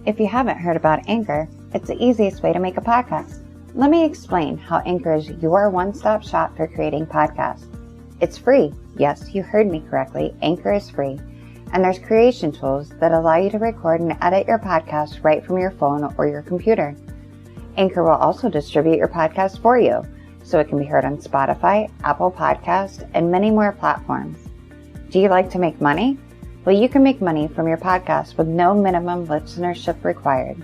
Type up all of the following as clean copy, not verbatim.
If you haven't heard about Anchor, it's the easiest way to make a podcast. Let me explain how Anchor is your one-stop shop for creating podcasts. It's free. Yes, you heard me correctly. Anchor is free. And there's creation tools that allow you to record and edit your podcast right from your phone or your computer. Anchor will also distribute your podcast for you, so it can be heard on Spotify, Apple Podcasts, and many more platforms. Do you like to make money? Well, you can make money from your podcast with no minimum listenership required.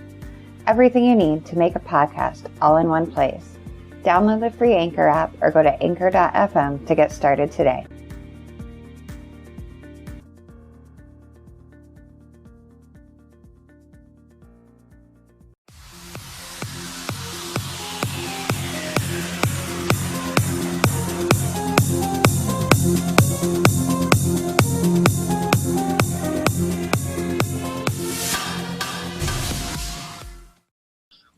Everything you need to make a podcast all in one place. Download the free Anchor app or go to anchor.fm to get started today.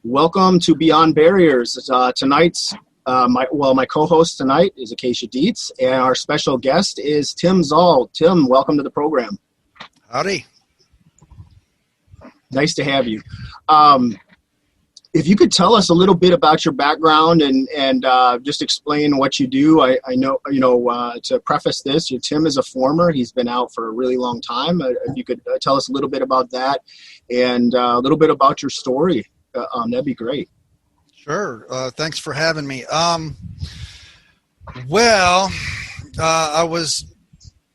Welcome to Beyond Barriers. Tonight's my co-host tonight is Acacia Dietz, and our special guest is Tim Zaal. Tim, welcome to the program. Howdy. Nice to have you. If you could tell us a little bit about your background and just explain what you do. I know, to preface this, Tim is a former. He's been out for a really long time. If you could tell us a little bit about that and a little bit about your story. That'd be great. Sure. Thanks for having me. I was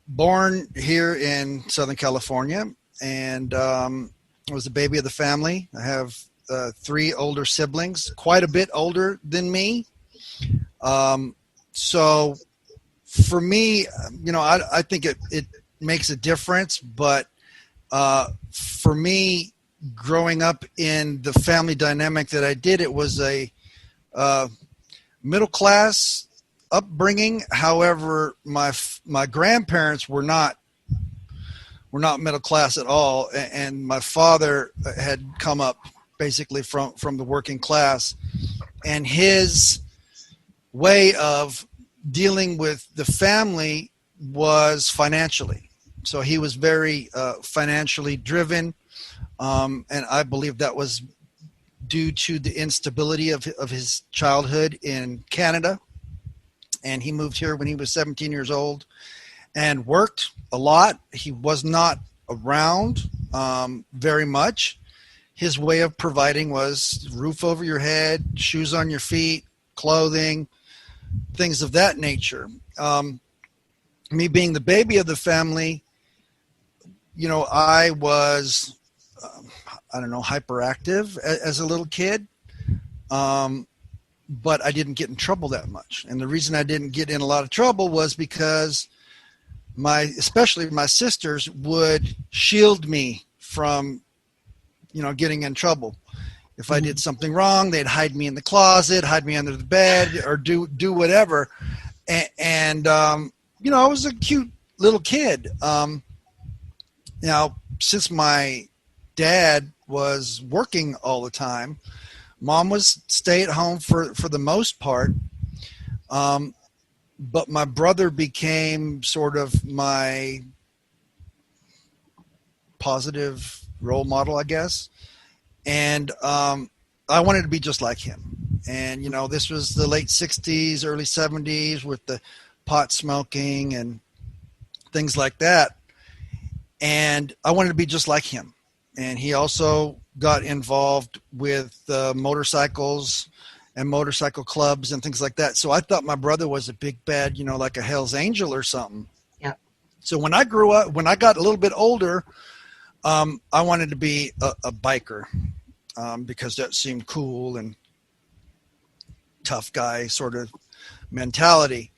born here in Southern California, and I was the baby of the family. I have 3 older siblings, quite a bit older than me. So for me, I think it makes a difference, but for me, growing up in the family dynamic that I did, it was a middle class upbringing. However, my grandparents were not middle class at all, and my father had come up basically from the working class, and his way of dealing with the family was financially. So he was very financially driven. And I believe that was due to the instability of his childhood in Canada. And he moved here when he was 17 years old and worked a lot. He was not around very much. His way of providing was roof over your head, shoes on your feet, clothing, things of that nature. Me being the baby of the family, I was hyperactive as a little kid, but I didn't get in trouble that much. And the reason I didn't get in a lot of trouble was because especially my sisters would shield me from, getting in trouble. If I did something wrong, they'd hide me in the closet, hide me under the bed, or do whatever. And I was a cute little kid. Now, since my dad was working all the time, mom was stay at home for the most part. But my brother became sort of my positive role model, I guess. And I wanted to be just like him. And, this was the late 60s, early 70s with the pot smoking and things like that. And I wanted to be just like him. And he also got involved with motorcycles and motorcycle clubs and things like that. So I thought my brother was a big bad, like a Hell's Angel or something. Yeah. So when I grew up, when I got a little bit older, I wanted to be a biker because that seemed cool and tough guy sort of mentality.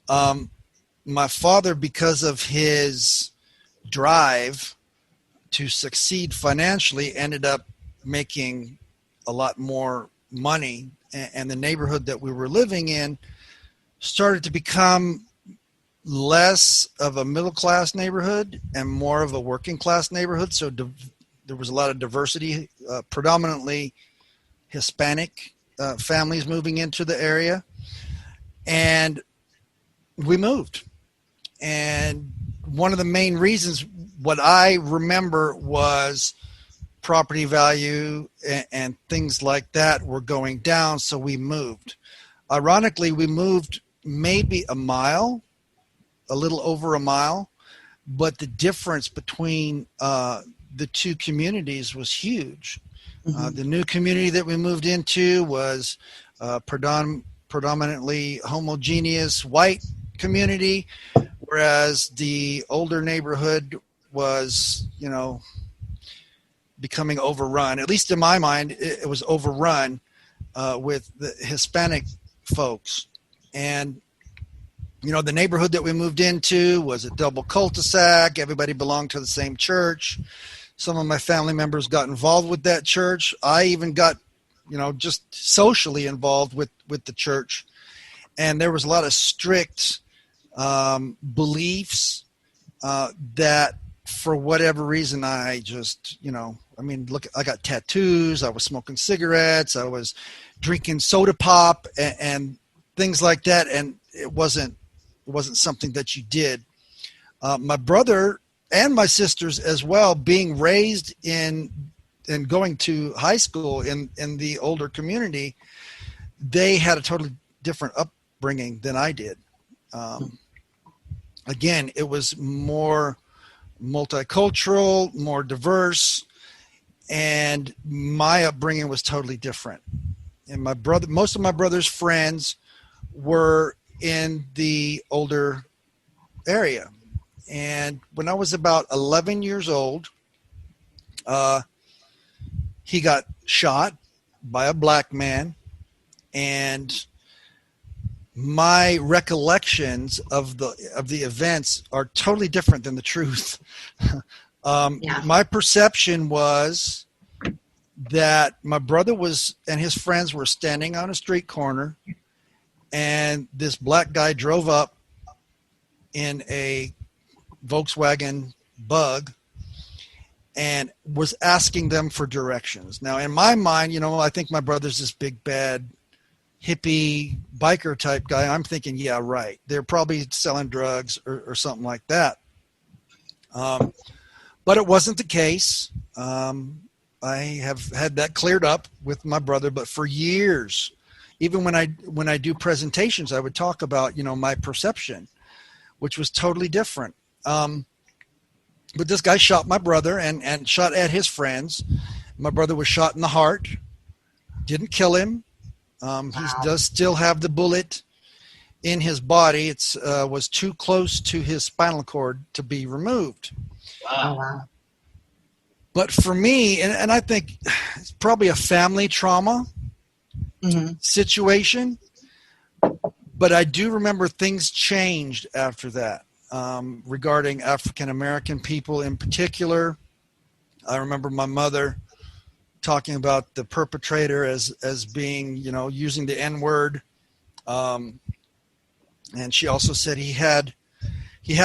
My father, because of his drive to succeed financially, ended up making a lot more money, and the neighborhood that we were living in started to become less of a middle class neighborhood and more of a working class neighborhood. So there was a lot of diversity, predominantly Hispanic families moving into the area, and we moved. And one of the main reasons, what I remember was property value and things like that were going down, so we moved. Ironically, we moved maybe a little over a mile, but the difference between the two communities was huge. The new community that we moved into was predominantly homogeneous white community, whereas the older neighborhood was, becoming overrun. At least in my mind, it was overrun with the Hispanic folks. And the neighborhood that we moved into was a double cul-de-sac. Everybody belonged to the same church. Some of my family members got involved with that church. I even got, just socially involved with the church. And there was a lot of strict beliefs that for whatever reason, I just, look, I got tattoos. I was smoking cigarettes. I was drinking soda pop and things like that. And it wasn't something that you did. My brother and my sisters as well, being raised in and going to high school in the older community, they had a totally different upbringing than I did. Again, it was more multicultural, more diverse, and my upbringing was totally different. And most of my brother's friends were in the older area. And when I was about 11 years old, he got shot by a black man, and my recollections of the events are totally different than the truth. My perception was that my brother and his friends were standing on a street corner, and this black guy drove up in a Volkswagen Bug and was asking them for directions. Now, in my mind, I think my brother's this big, bad, hippie biker type guy. I'm thinking, yeah, right. They're probably selling drugs or something like that. But it wasn't the case. I have had that cleared up with my brother, but for years, even when I do presentations, I would talk about, my perception, which was totally different. But this guy shot my brother and shot at his friends. My brother was shot in the heart, didn't kill him. He does still have the bullet in his body. It was too close to his spinal cord to be removed. Wow. But for me, and I think it's probably a family trauma situation, but I do remember things changed after that. Regarding African-American people in particular. I remember my mother talking about the perpetrator as being, using the N-word. And she also said he had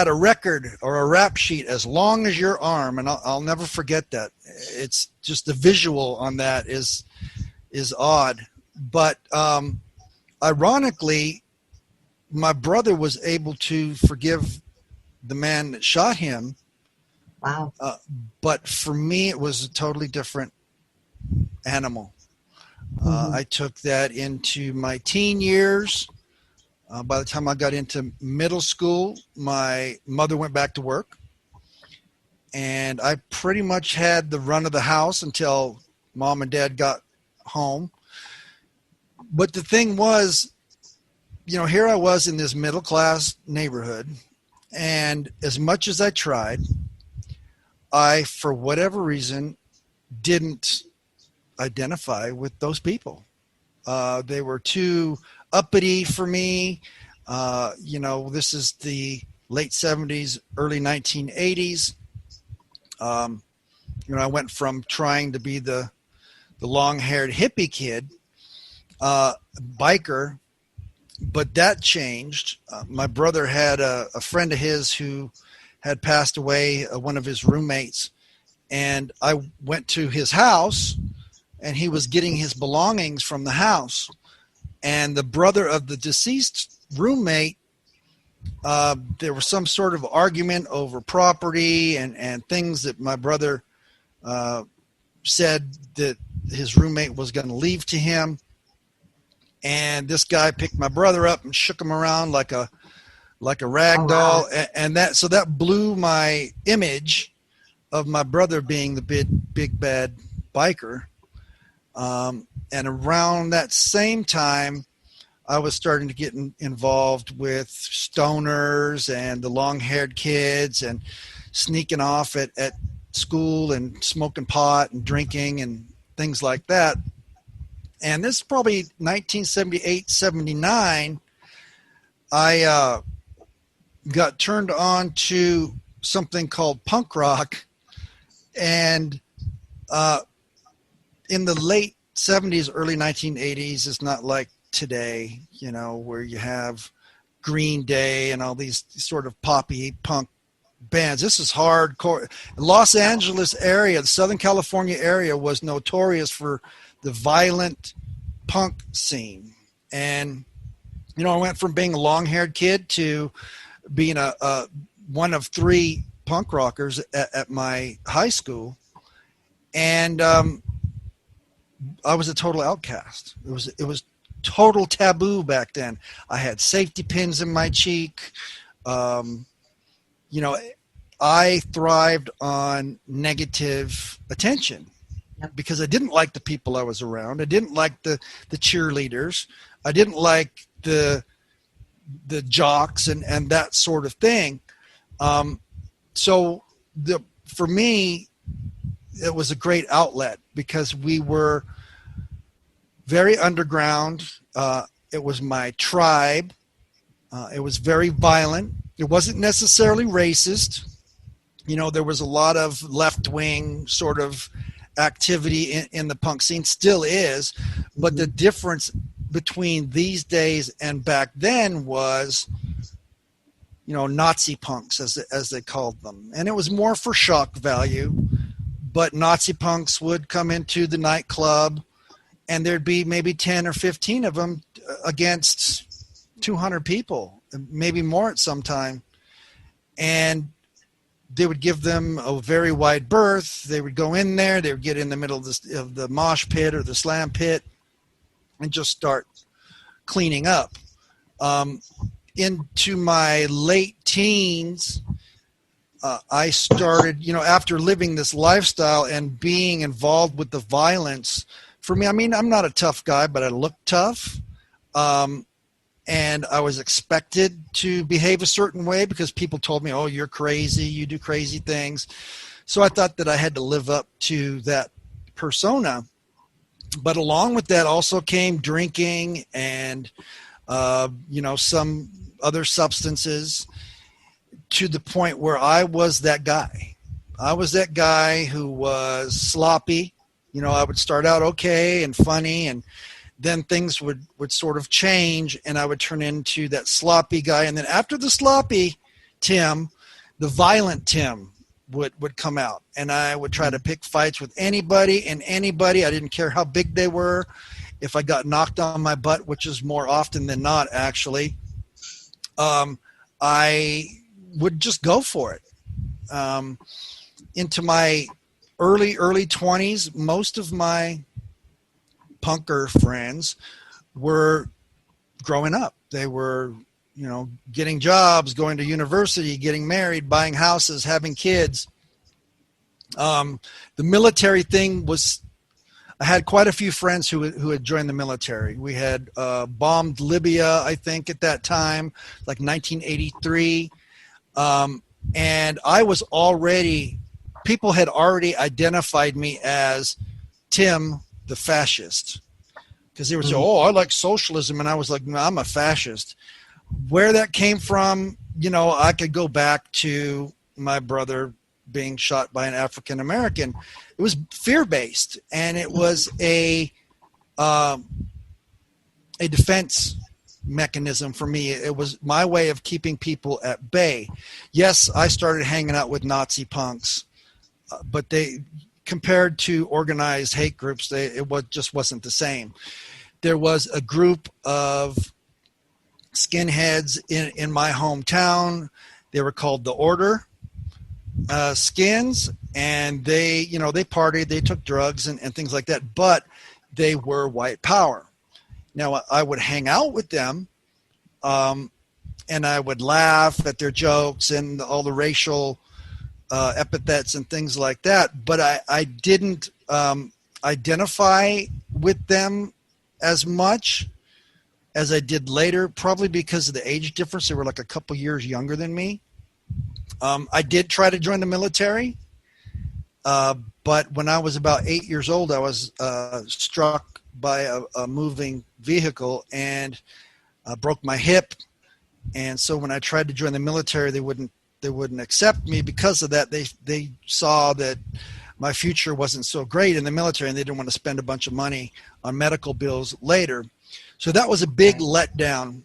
a record or a rap sheet as long as your arm. And I'll never forget that. It's just the visual on that is odd. But ironically, my brother was able to forgive the man that shot him. Wow. But for me, it was a totally different animal. I took that into my teen years. By the time I got into middle school, my mother went back to work, and I pretty much had the run of the house until mom and dad got home. But the thing was, here I was in this middle class neighborhood, and as much as I tried, I, for whatever reason, didn't identify with those people. They were too uppity for me. This is the late 70s, early 1980s. I went from trying to be the long-haired hippie kid, biker, but that changed. My brother had a friend of his who had passed away, one of his roommates, and I went to his house, and he was getting his belongings from the house. And the brother of the deceased roommate, there was some sort of argument over property and things that my brother said that his roommate was going to leave to him. And this guy picked my brother up and shook him around like a rag doll. And that blew my image of my brother being the big bad biker. And around that same time, I was starting to get involved with stoners and the long-haired kids and sneaking off at school and smoking pot and drinking and things like that. And this is probably 1978, 79. I got turned on to something called punk rock. And in the late 70s, early 1980s, it's not like today, where you have Green Day and all these sort of poppy punk bands. This is hardcore. Los Angeles area, the Southern California area, was notorious for the violent punk scene. And, I went from being a long-haired kid to being a one of three punk rockers at my high school. And I was a total outcast. It was total taboo back then. I had safety pins in my cheek. I thrived on negative attention because I didn't like the people I was around. I didn't like the cheerleaders. I didn't like the jocks and that sort of thing. For me, it was a great outlet because we were very underground. It was my tribe. It was very violent. It wasn't necessarily racist. There was a lot of left-wing sort of activity in the punk scene, still is. But the difference between these days and back then was, Nazi punks, as they called them. And it was more for shock value. But Nazi punks would come into the nightclub, and there'd be maybe 10 or 15 of them against 200 people, maybe more at some time. And they would give them a very wide berth. They would go in there. They would get in the middle of the mosh pit or the slam pit and just start cleaning up. Into my late teens, I started, after living this lifestyle and being involved with the violence. For me, I'm not a tough guy, but I look tough. And I was expected to behave a certain way because people told me, oh, you're crazy, you do crazy things. So I thought that I had to live up to that persona. But along with that also came drinking and, some other substances, to the point where I was that guy. I was that guy who was sloppy. I would start out okay and funny, and then things would sort of change, and I would turn into that sloppy guy. And then after the sloppy Tim, the violent Tim would come out, and I would try to pick fights with anybody and anybody. I didn't care how big they were. If I got knocked on my butt, which is more often than not, actually, I would just go for it. Into my early 20s, most of my punker friends were growing up. They were, getting jobs, going to university, getting married, buying houses, having kids. The military thing was, I had quite a few friends who had joined the military. We had bombed Libya, I think, at that time, like 1983. And I was people had already identified me as Tim the fascist, because they would say, oh, I like socialism. And I was like, no, I'm a fascist. Where that came from, I could go back to my brother being shot by an African American. It was fear-based, and it was a defense mechanism for me. It was my way of keeping people at bay. Yes, I started hanging out with Nazi punks, but they, compared to organized hate groups, it just wasn't the same. There was a group of skinheads in my hometown. They were called The Order. skins, and they partied, they took drugs and things like that, but they were white power. Now I would hang out with them, and I would laugh at their jokes and all the racial epithets and things like that, but I didn't identify with them as much as I did later, probably because of the age difference. They were like a couple years younger than me. I did try to join the military, but when I was about 8 years old, I was struck by a moving vehicle and broke my hip. And so when I tried to join the military, they wouldn't accept me because of that. They saw that my future wasn't so great in the military, and they didn't want to spend a bunch of money on medical bills later. So that was a big letdown.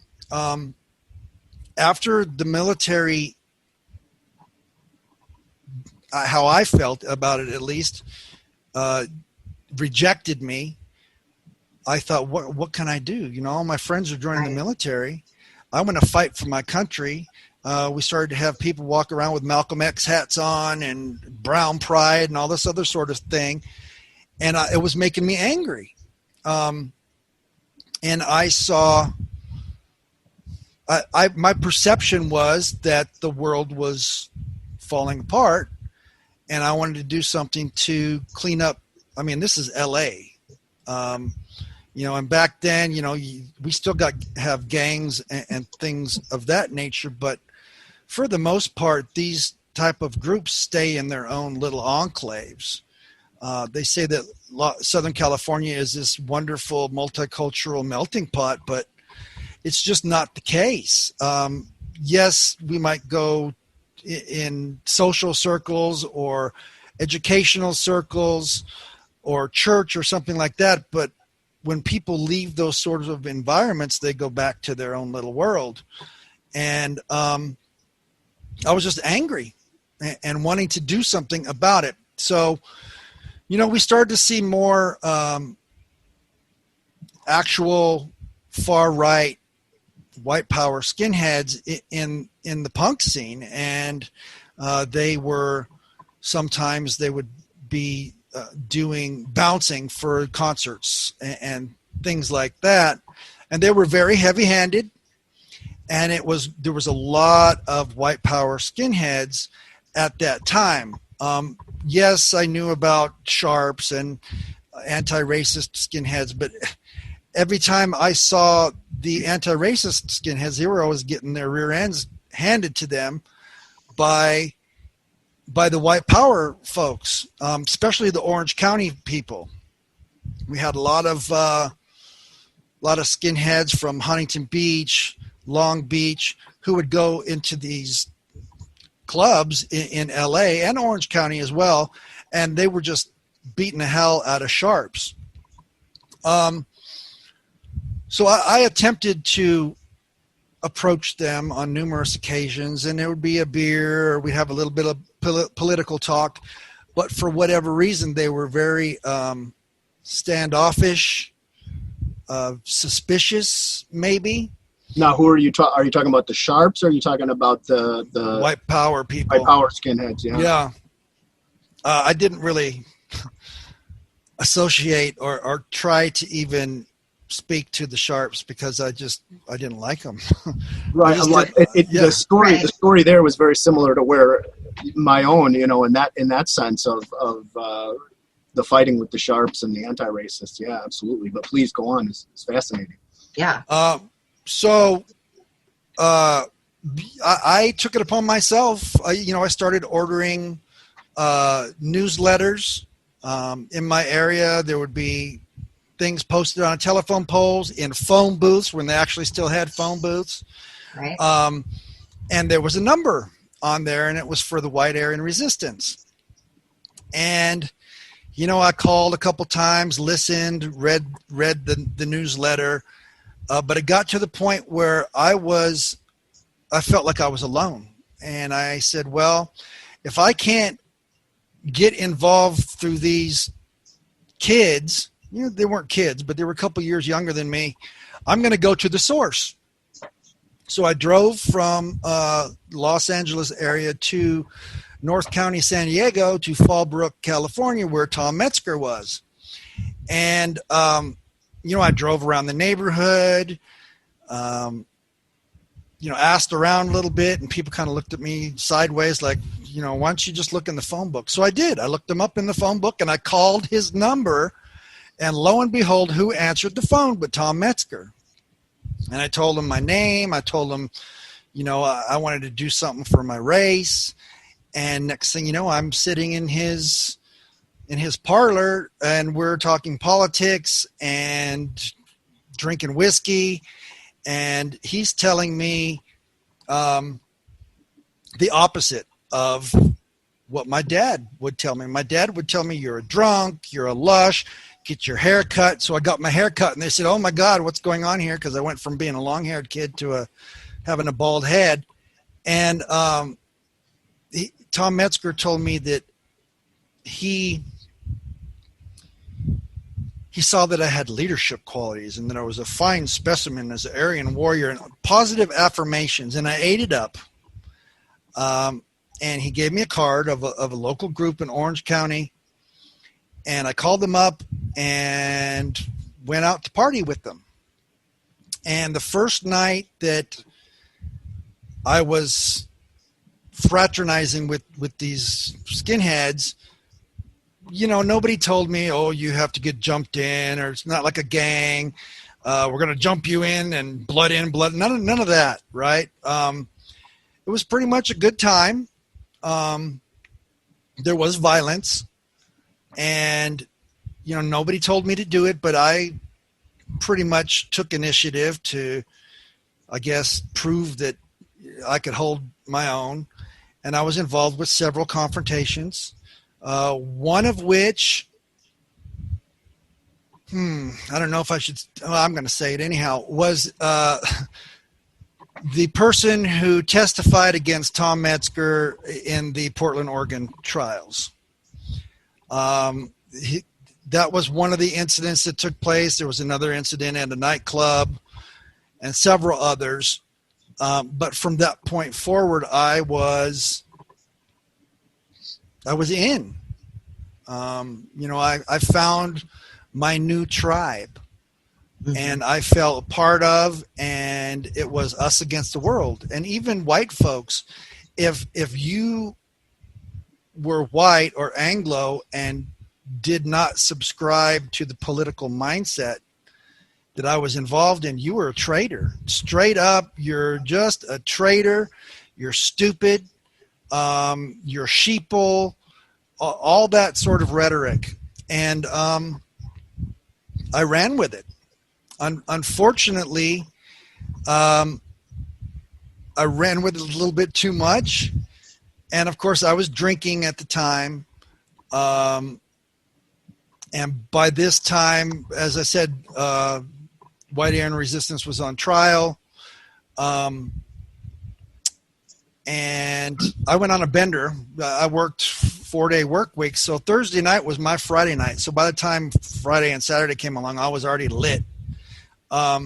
After the military, how I felt about it at least, rejected me, I thought, what can I do? All my friends are joining the military. I want to fight for my country. We started to have people walk around with Malcolm X hats on and brown pride and all this other sort of thing. And it was making me angry. And I saw, my perception was that the world was falling apart, and I wanted to do something to clean up. I mean, this is LA. And back then, we still have gangs and things of that nature, but for the most part, these type of groups stay in their own little enclaves. They say that Southern California is this wonderful multicultural melting pot, but it's just not the case. Yes, we might go in social circles or educational circles or church or something like that, but when people leave those sorts of environments, they go back to their own little world. And I was just angry and wanting to do something about it. So, we started to see more actual far-right white power skinheads in the punk scene. And sometimes they would be bouncing for concerts and things like that. And they were very heavy-handed. And there was a lot of white power skinheads at that time. Yes, I knew about sharps and anti-racist skinheads, but every time I saw the anti-racist skinheads, they were always getting their rear ends handed to them by the white power folks, especially the Orange County people. We had a lot of skinheads from Huntington Beach, Long Beach, who would go into these clubs in LA and Orange County as well, and they were just beating the hell out of sharps. So I attempted to approach them on numerous occasions, and there would be a beer, or we'd have a little bit of political talk, but for whatever reason, they were very standoffish, suspicious, maybe. Now, who are you talking? Are you talking about the sharps, or are you talking about the white power people? White power skinheads, yeah. Yeah. I didn't really associate or try to even speak to the sharps because I didn't like them. Right. The story there was very similar to where my own, in that sense of the fighting with the sharps and the anti-racists. Yeah, absolutely. But please go on. It's fascinating. Yeah. So I took it upon myself. I started ordering newsletters in my area. There would be things posted on telephone poles, in phone booths when they actually still had phone booths. Right. And there was a number on there, and it was for the White Aryan Resistance. And, I called a couple times, listened, read the newsletter, but it got to the point where I felt like I was alone. And I said, well, if I can't get involved through these kids, they weren't kids, but they were a couple years younger than me, I'm going to go to the source. So I drove from Los Angeles area to North County, San Diego to Fallbrook, California, where Tom Metzger was. And, I drove around the neighborhood, asked around a little bit, and people kind of looked at me sideways like, why don't you just look in the phone book? So I did. I looked him up in the phone book, and I called his number, and lo and behold, who answered the phone but Tom Metzger. And I told him my name. I told him, I wanted to do something for my race. And next thing you know, I'm sitting in his parlor, and we're talking politics and drinking whiskey. And he's telling me the opposite of what my dad would tell me. My dad would tell me, you're a drunk, you're a lush, get your hair cut. So I got my hair cut, and they said, oh my God, what's going on here? Because I went from being a long-haired kid to having a bald head. And Tom Metzger told me that he saw that I had leadership qualities and that I was a fine specimen as an Aryan warrior, and positive affirmations. And I ate it up. And he gave me a card of a local group in Orange County. And I called them up and went out to party with them. And the first night that I was fraternizing with these skinheads, nobody told me, oh, you have to get jumped in, or it's not like a gang. We're going to jump you in, blood. None of that, right? It was pretty much a good time. There was violence, and, nobody told me to do it, but I pretty much took initiative to, I guess, prove that I could hold my own. And I was involved with several confrontations. One of which, I don't know if I should, I'm going to say it anyhow, was the person who testified against Tom Metzger in the Portland, Oregon trials. That was one of the incidents that took place. There was another incident at a nightclub and several others. But from that point forward, I was in. I found my new tribe, and I felt a part of, and it was us against the world. And even white folks, if you were white or Anglo and did not subscribe to the political mindset that I was involved in, you were a traitor. Straight up, you're just a traitor. You're stupid. You're sheeple. All that sort of rhetoric. And I ran with it. Unfortunately, I ran with it a little bit too much. And, of course, I was drinking at the time. And by this time, as I said, White Aryan Resistance was on trial. And I went on a bender. I worked 4-day work weeks. So Thursday night was my Friday night. So by the time Friday and Saturday came along, I was already lit. I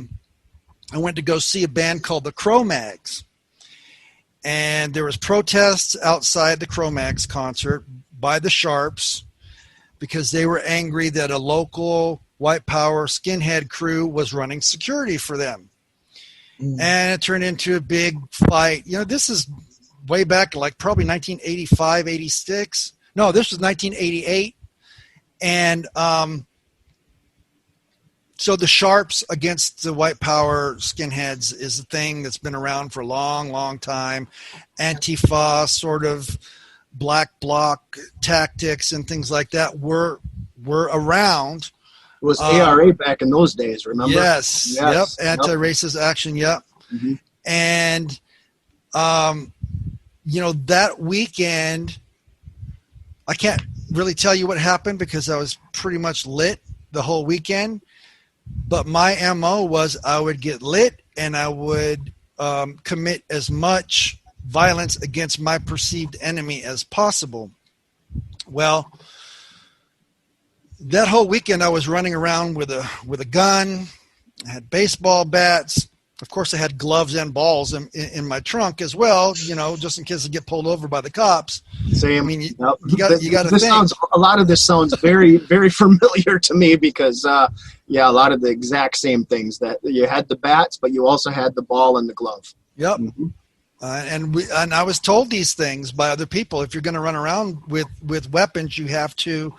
went to go see a band called the Cro-Mags. And there was protests outside the Cro-Mags concert by the Sharps because they were angry that a local white power skinhead crew was running security for them. And it turned into a big fight. This is way back, like probably 1985, 86. No, this was 1988. And so the Sharps against the white power skinheads is a thing that's been around for a long, long time. Antifa, sort of black bloc tactics and things like that were around. It was ARA back in those days, remember? Yes. Yep. Anti-racist action. Yep. Mm-hmm. And, that weekend, I can't really tell you what happened because I was pretty much lit the whole weekend. But my MO was I would get lit and I would commit as much violence against my perceived enemy as possible. Well, that whole weekend I was running around with a gun. I had baseball bats. Of course, I had gloves and balls in my trunk as well, just in case I get pulled over by the cops. Same. I mean, you Yep. got to think. A lot of this sounds very, very familiar to me because, a lot of the exact same things that you had the bats, but you also had the ball and the glove. Yep. Mm-hmm. And I was told these things by other people. If you're going to run around with weapons, you have to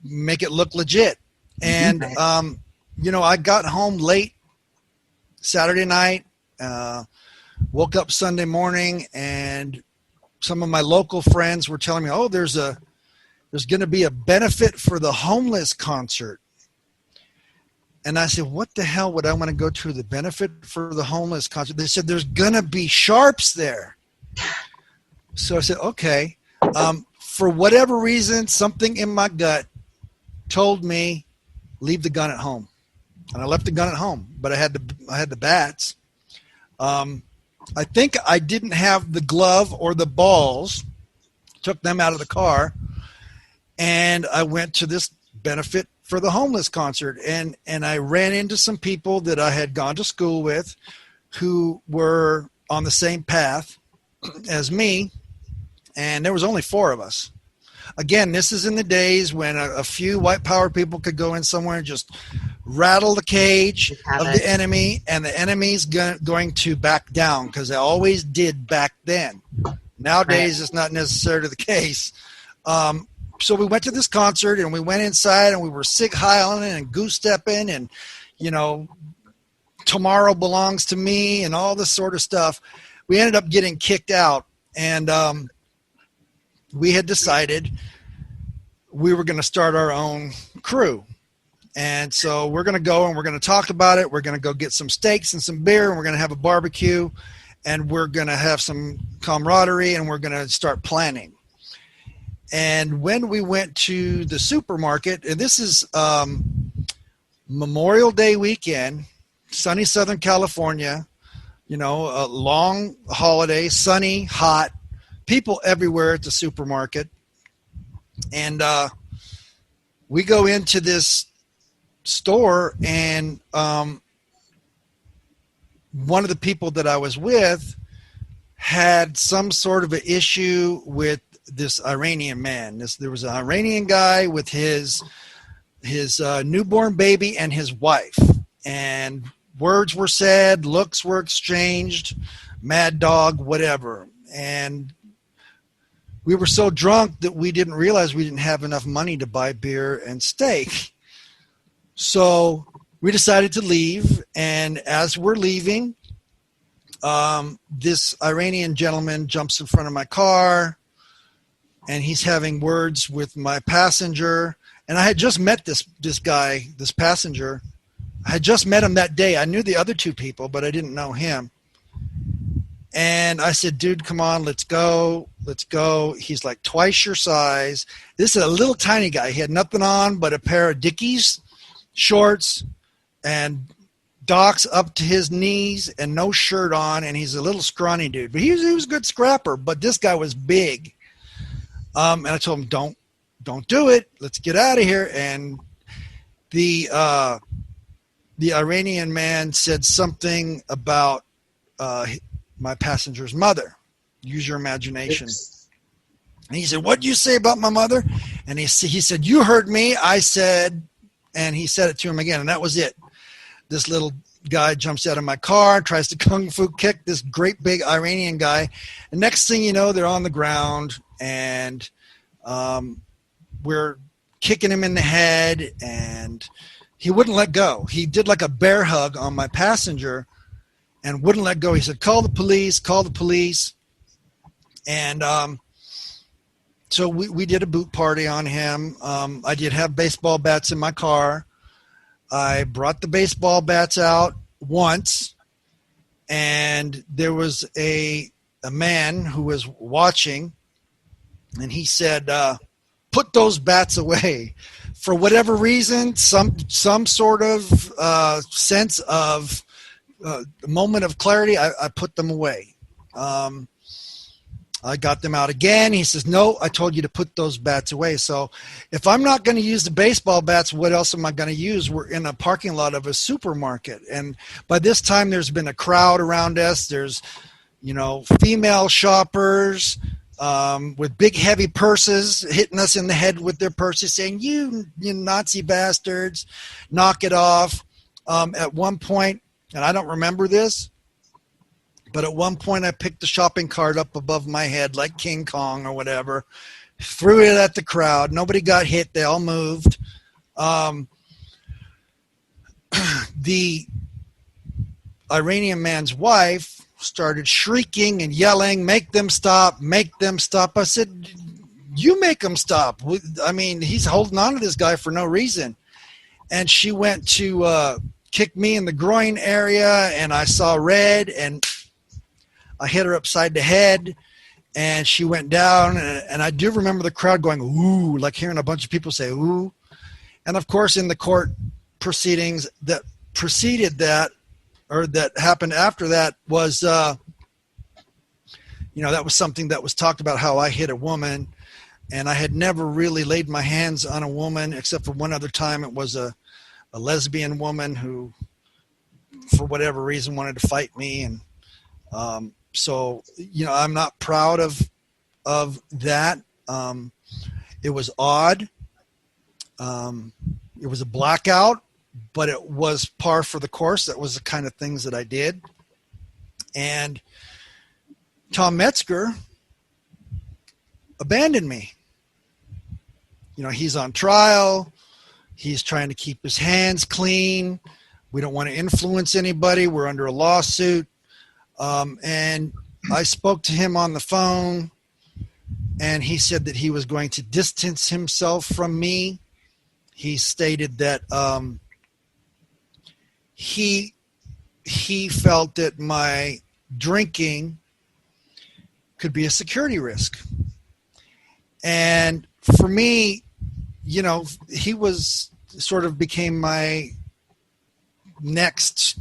make it look legit. And, I got home late Saturday night, woke up Sunday morning, and some of my local friends were telling me, there's going to be a benefit for the homeless concert. And I said, what the hell would I want to go to the benefit for the homeless concert? They said, there's going to be sharps there. So I said, okay. For whatever reason, something in my gut told me, leave the gun at home. And I left the gun at home, but I had the bats. I think I didn't have the glove or the balls, took them out of the car, and I went to this benefit for the homeless concert. And I ran into some people that I had gone to school with who were on the same path as me, and there was only 4 of us. Again, this is in the days when a few white power people could go in somewhere and just rattle the cage of the enemy, and the enemy's going to back down, because they always did back then. Nowadays, It's not necessarily the case. So we went to this concert, and we went inside, and we were sig heiling and goose stepping, and tomorrow belongs to me, and all this sort of stuff. We ended up getting kicked out, and we had decided we were going to start our own crew. And so we're going to go and we're going to talk about it. We're going to go get some steaks and some beer, and we're going to have a barbecue, and we're going to have some camaraderie, and we're going to start planning. And when we went to the supermarket, and this is Memorial Day weekend, sunny Southern California, a long holiday, sunny, hot, people everywhere at the supermarket. And we go into this store, and one of the people that I was with had some sort of an issue with this Iranian man. There was an Iranian guy with his newborn baby and his wife, and words were said, looks were exchanged, mad dog, whatever. And we were so drunk that we didn't realize we didn't have enough money to buy beer and steak. So we decided to leave, and as we're leaving, this Iranian gentleman jumps in front of my car, and he's having words with my passenger. And I had just met this guy, this passenger. I had just met him that day. I knew the other 2 people, but I didn't know him. And I said, dude, come on, let's go. Let's go. He's like twice your size. This is a little tiny guy. He had nothing on but a pair of Dickies shorts and Docs up to his knees and no shirt on. And he's a little scrawny dude, but he was a good scrapper, but this guy was big. And I told him, don't do it. Let's get out of here. And the Iranian man said something about my passenger's mother. Use your imagination. And he said, what did you say about my mother? And he said, you heard me. I said, and he said it to him again. And that was it. This little guy jumps out of my car, tries to kung fu kick this great big Iranian guy. And next thing you know, they're on the ground, and we're kicking him in the head, and he wouldn't let go. He did like a bear hug on my passenger and wouldn't let go. He said, call the police. And so we did a boot party on him. I did have baseball bats in my car. I brought the baseball bats out once, and there was a man who was watching, and he said, put those bats away. For whatever reason, some sort of sense of moment of clarity, I put them away. I got them out again. He says, no, I told you to put those bats away. So if I'm not going to use the baseball bats, what else am I going to use? We're in a parking lot of a supermarket. And by this time, there's been a crowd around us. There's, female shoppers with big, heavy purses hitting us in the head with their purses saying, you Nazi bastards, knock it off. At one point, and I don't remember this, but at one point I picked the shopping cart up above my head like King Kong or whatever, threw it at the crowd. Nobody got hit. They all moved. The Iranian man's wife started shrieking and yelling, make them stop, make them stop. I said, you make them stop. I mean, he's holding on to this guy for no reason. And she went to kick me in the groin area, and I saw red, and I hit her upside the head, and she went down. And I do remember the crowd going, ooh, like hearing a bunch of people say, ooh. And, of course, in the court proceedings that preceded that, or that happened after that, was, that was something that was talked about, how I hit a woman. And I had never really laid my hands on a woman except for one other time. It was a lesbian woman who, for whatever reason, wanted to fight me. And so, I'm not proud of that. It was odd. It was a blackout, but it was par for the course. That was the kind of things that I did. And Tom Metzger abandoned me. He's on trial. He's trying to keep his hands clean. We don't want to influence anybody. We're under a lawsuit. And I spoke to him on the phone, and he said that he was going to distance himself from me. He stated that he felt that my drinking could be a security risk. And for me, he was sort of became my next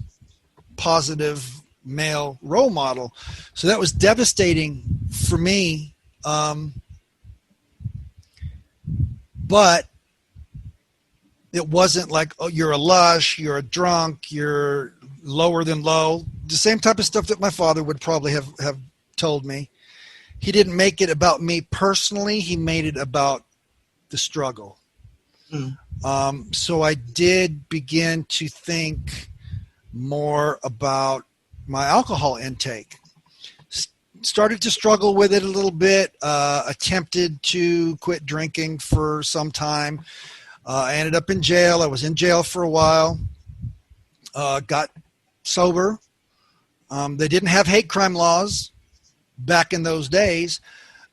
positive male role model. So that was devastating for me. But it wasn't like, oh, you're a lush, you're a drunk, you're lower than low. The same type of stuff that my father would probably have told me. He didn't make it about me personally. He made it about the struggle. So I did begin to think more about my alcohol intake. Started to struggle with it a little bit, attempted to quit drinking for some time. I ended up in jail. I was in jail for a while, got sober. They didn't have hate crime laws back in those days,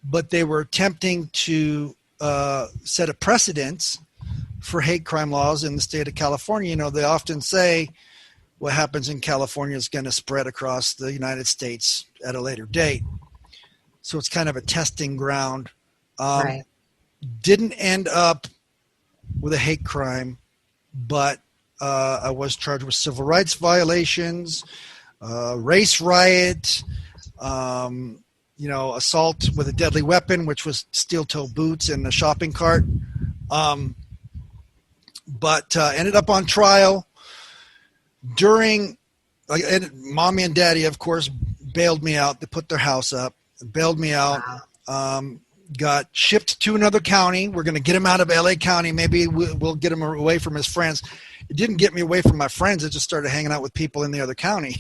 but they were attempting to set a precedence for hate crime laws in the state of California. They often say what happens in California is going to spread across the United States at a later date. So it's kind of a testing ground. Right. Didn't end up with a hate crime, but I was charged with civil rights violations, race riot, assault with a deadly weapon, which was steel-toe boots and a shopping cart. But ended up on trial. And mommy and daddy, of course, bailed me out. They put their house up, bailed me out. Wow. Got shipped to another county. We're going to get him out of LA County. Maybe we'll get him away from his friends. It didn't get me away from my friends. I just started hanging out with people in the other county,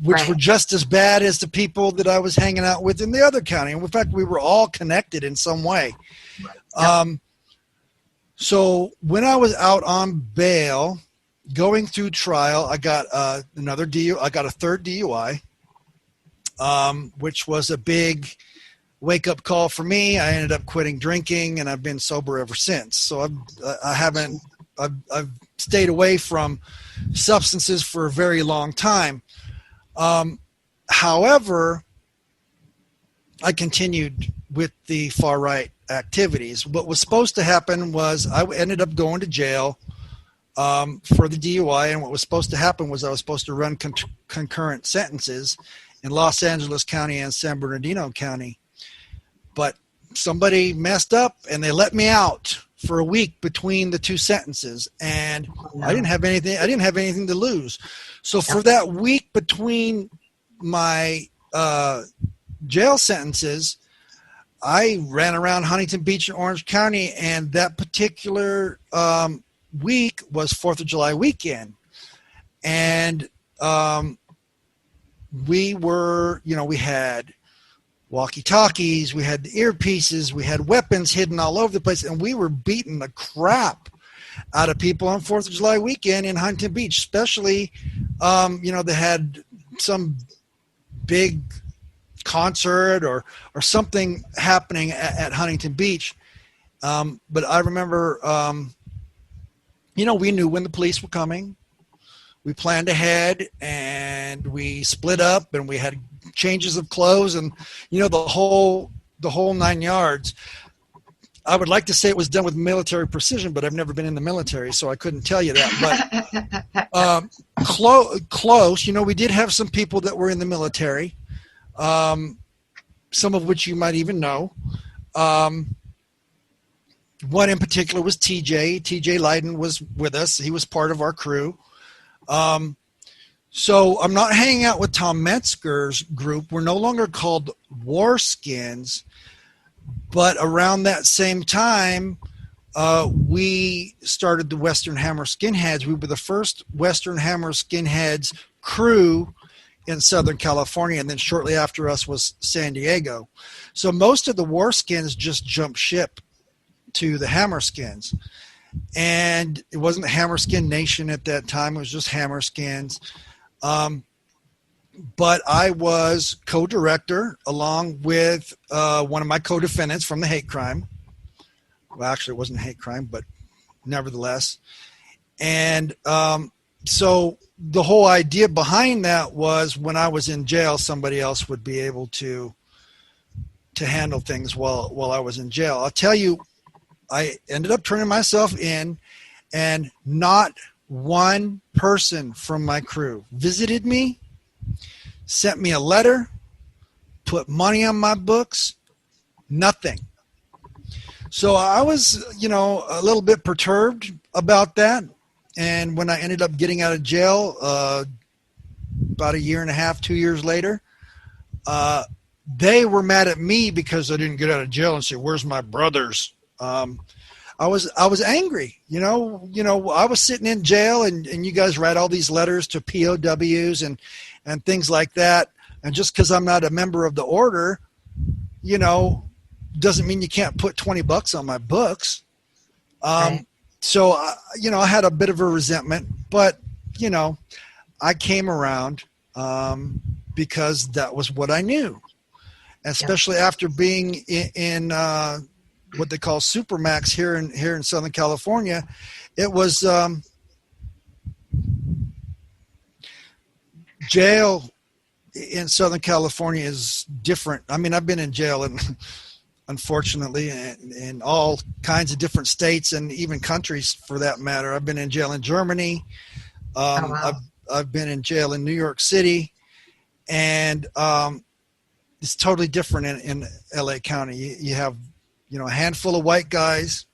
which were just as bad as the people that I was hanging out with in the other county. And in fact, we were all connected in some way. Right. So when I was out on bail, going through trial, I got another DUI. I got a third DUI, which was a big wake-up call for me. I ended up quitting drinking, and I've been sober ever since. So I've stayed away from substances for a very long time. However, I continued with the far-right activities. What was supposed to happen was I ended up going to jail for the DUI, and what was supposed to happen was I was supposed to run concurrent sentences, in Los Angeles County and San Bernardino County. But somebody messed up and they let me out for a week between the two sentences, and I didn't have anything to lose. So for that week between my jail sentences, I ran around Huntington Beach and Orange County, and that particular week was 4th of July weekend. And we had walkie-talkies, we had the earpieces, we had weapons hidden all over the place, and we were beating the crap out of people on 4th of July weekend in Huntington Beach, especially, they had some big concert or something happening at Huntington Beach. But I remember, we knew when the police were coming. We planned ahead, and we split up, and we had changes of clothes, and the whole 9 yards. I would like to say it was done with military precision, but I've never been in the military, so I couldn't tell you that. But close. We did have some people that were in the military, some of which you might even know. One in particular was TJ. TJ Leiden was with us. He was part of our crew. So I'm not hanging out with Tom Metzger's group. We're no longer called War Skins, but around that same time, we started the Western Hammer Skinheads. We were the first Western Hammer Skinheads crew in Southern California, and then shortly after us was San Diego. So most of the War Skins just jumped ship to the Hammer Skins. And it wasn't Hammerskin Nation at that time. It was just Hammerskins. But I was co-director along with one of my co-defendants from the hate crime. Well, actually, it wasn't a hate crime, but nevertheless. And so the whole idea behind that was when I was in jail, somebody else would be able to handle things while I was in jail. I'll tell you, I ended up turning myself in, and not one person from my crew visited me, sent me a letter, put money on my books, nothing. So I was, a little bit perturbed about that. And when I ended up getting out of jail, about a year and a half, 2 years later, they were mad at me because I didn't get out of jail and say, "Where's my brothers?" I was angry, I was sitting in jail, and you guys write all these letters to POWs and things like that. And just because I'm not a member of the order, doesn't mean you can't put $20 on my books. Right. So, I had a bit of a resentment, but, I came around because that was what I knew, especially after being in what they call Supermax here in Southern California. It was jail in Southern California is different. I mean, I've been in jail, and unfortunately, in all kinds of different states and even countries for that matter. I've been in jail in Germany. I've been in jail in New York City, and it's totally different in LA County. You have a handful of white guys,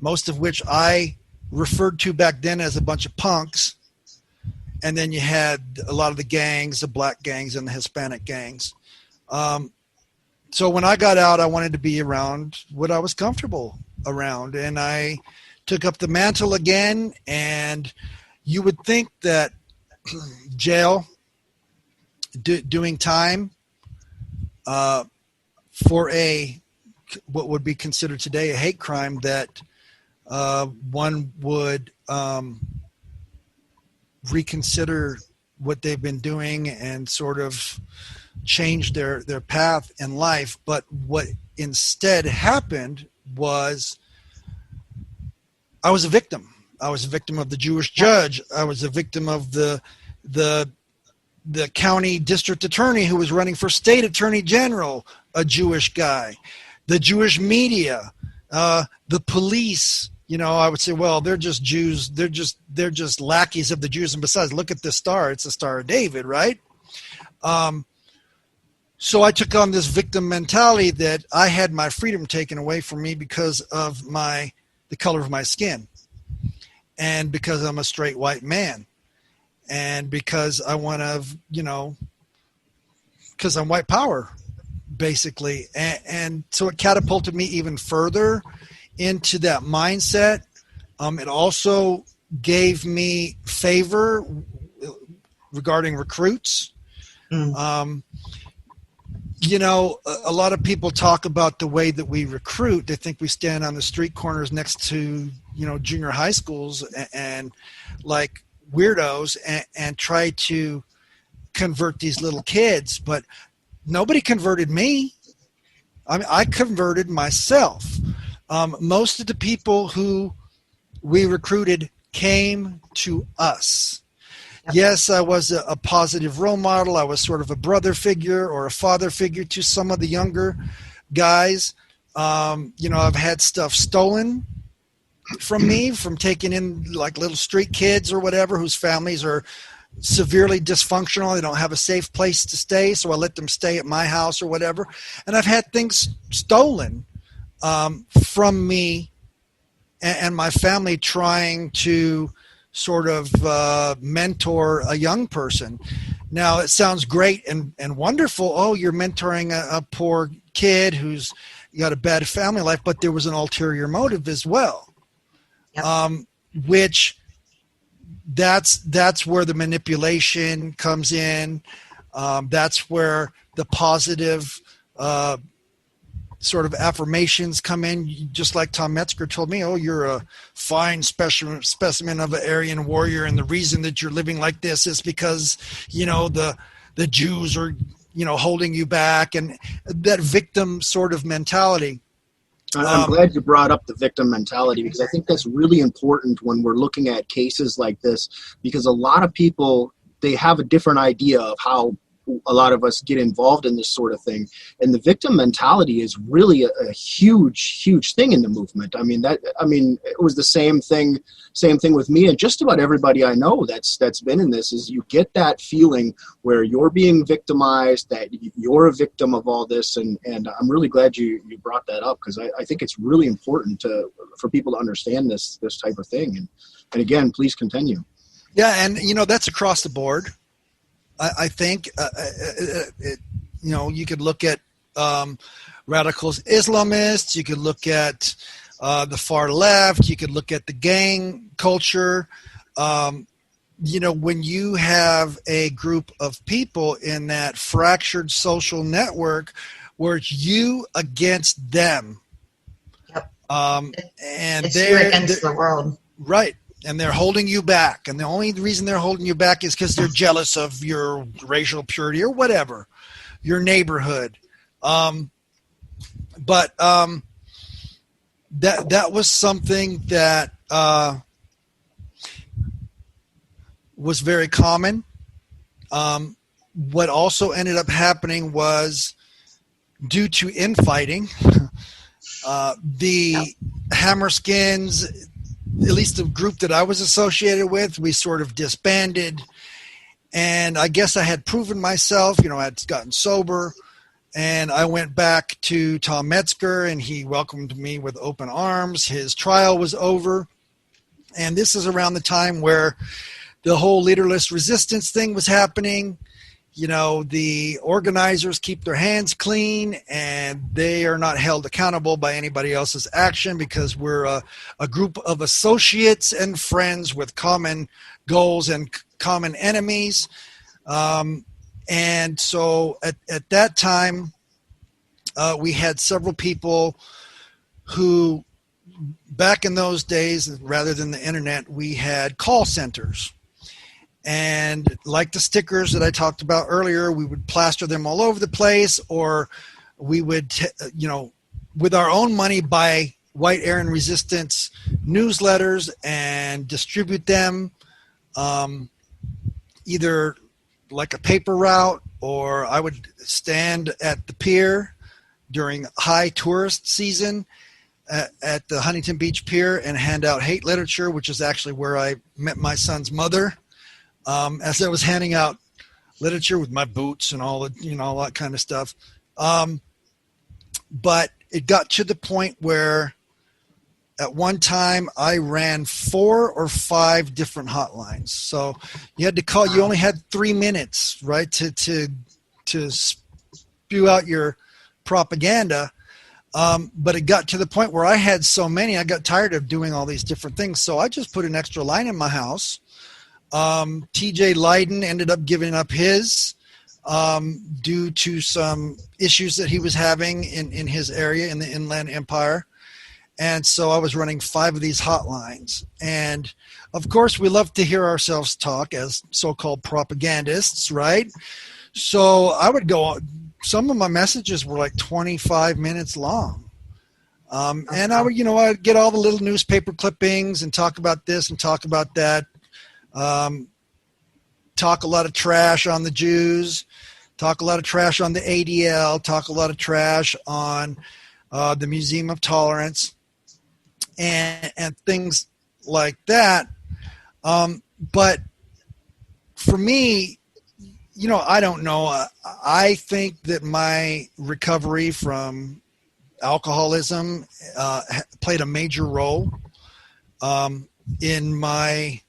most of which I referred to back then as a bunch of punks. And then you had a lot of the gangs, the black gangs and the Hispanic gangs. So when I got out, I wanted to be around what I was comfortable around. And I took up the mantle again. And you would think that jail, doing time for what would be considered today a hate crime, that one would reconsider what they've been doing and sort of change their path in life. But what instead happened was I was a victim. I was a victim of the Jewish judge. I was a victim of the county district attorney who was running for state attorney general, a Jewish guy. The Jewish media, the police, I would say, well, they're just Jews. They're just lackeys of the Jews. And besides, look at the star. It's the Star of David, right? So I took on this victim mentality that I had my freedom taken away from me because of the color of my skin, and because I'm a straight white man, and because I want to, because I'm white power, basically. And so it catapulted me even further into that mindset. It also gave me favor regarding recruits. A lot of people talk about the way that we recruit. They think we stand on the street corners next to, junior high schools and like weirdos and try to convert these little kids. But nobody converted me. I mean, I converted myself. Most of the people who we recruited came to us. Yep. Yes, I was a positive role model. I was sort of a brother figure or a father figure to some of the younger guys. I've had stuff stolen from me, from taking in like little street kids or whatever whose families are severely dysfunctional. They don't have a safe place to stay, so I let them stay at my house or whatever. And I've had things stolen from me and my family, trying to sort of mentor a young person. Now, it sounds great and wonderful. Oh, you're mentoring a poor kid who's got a bad family life, but there was an ulterior motive as well. Yep. Which that's where the manipulation comes in. That's where the positive sort of affirmations come in. Just like Tom Metzger told me, oh, you're a fine specimen of an Aryan warrior, and the reason that you're living like this is because the Jews are holding you back, and that victim sort of mentality. I'm glad you brought up the victim mentality, because I think that's really important when we're looking at cases like this, because a lot of people, they have a different idea of how a lot of us get involved in this sort of thing. And the victim mentality is really a huge, huge thing in the movement. I mean, it was the same thing with me and just about everybody I know that's been in this, is you get that feeling where you're being victimized, that you're a victim of all this. And I'm really glad you brought that up, because I think it's really important for people to understand this type of thing. And again, please continue. Yeah. And, that's across the board. I think, you could look at radicals, Islamists. You could look at the far left. You could look at the gang culture. When you have a group of people in that fractured social network where it's you against them. Yep. And it's you against the world. Right. And they're holding you back. And the only reason they're holding you back is because they're jealous of your racial purity or whatever, your neighborhood. That was something that was very common. What also ended up happening was, due to infighting, the Hammerskins, at least the group that I was associated with, we sort of disbanded. And I guess I had proven myself, I'd gotten sober, and I went back to Tom Metzger, and he welcomed me with open arms. His trial was over. And this is around the time where the whole leaderless resistance thing was happening. The organizers keep their hands clean, and they are not held accountable by anybody else's action, because we're a group of associates and friends with common goals and common enemies. And so at that time, we had several people who, back in those days, rather than the internet, we had call centers. And like the stickers that I talked about earlier, we would plaster them all over the place, or we would, with our own money, buy White Aryan Resistance newsletters and distribute them, either like a paper route, or I would stand at the pier during high tourist season at the Huntington Beach Pier and hand out hate literature, which is actually where I met my son's mother. As I was handing out literature with my boots and all that kind of stuff. But it got to the point where at one time I ran 4 or 5 different hotlines. So you had to call, you only had 3 minutes, right, to spew out your propaganda. But it got to the point where I had so many, I got tired of doing all these different things. So I just put an extra line in my house. TJ Leiden ended up giving up his due to some issues that he was having in his area in the Inland Empire. And so I was running 5 of these hotlines. And of course, we love to hear ourselves talk as so-called propagandists, right? So I would go, some of my messages were like 25 minutes long. And I would, I'd get all the little newspaper clippings and talk about this and talk about that. Talk a lot of trash on the Jews, talk a lot of trash on the ADL, talk a lot of trash on the Museum of Tolerance and things like that. But for me, I don't know. I think that my recovery from alcoholism played a major role in my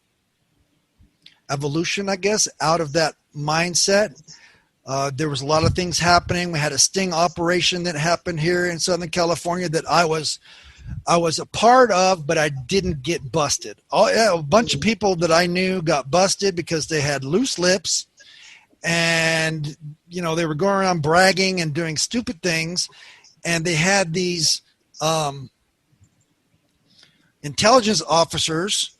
evolution, I guess, out of that mindset. There was a lot of things happening. We had a sting operation that happened here in Southern California that I was a part of, but I didn't get busted. A bunch of people that I knew got busted because they had loose lips and, they were going around bragging and doing stupid things. And they had these intelligence officers,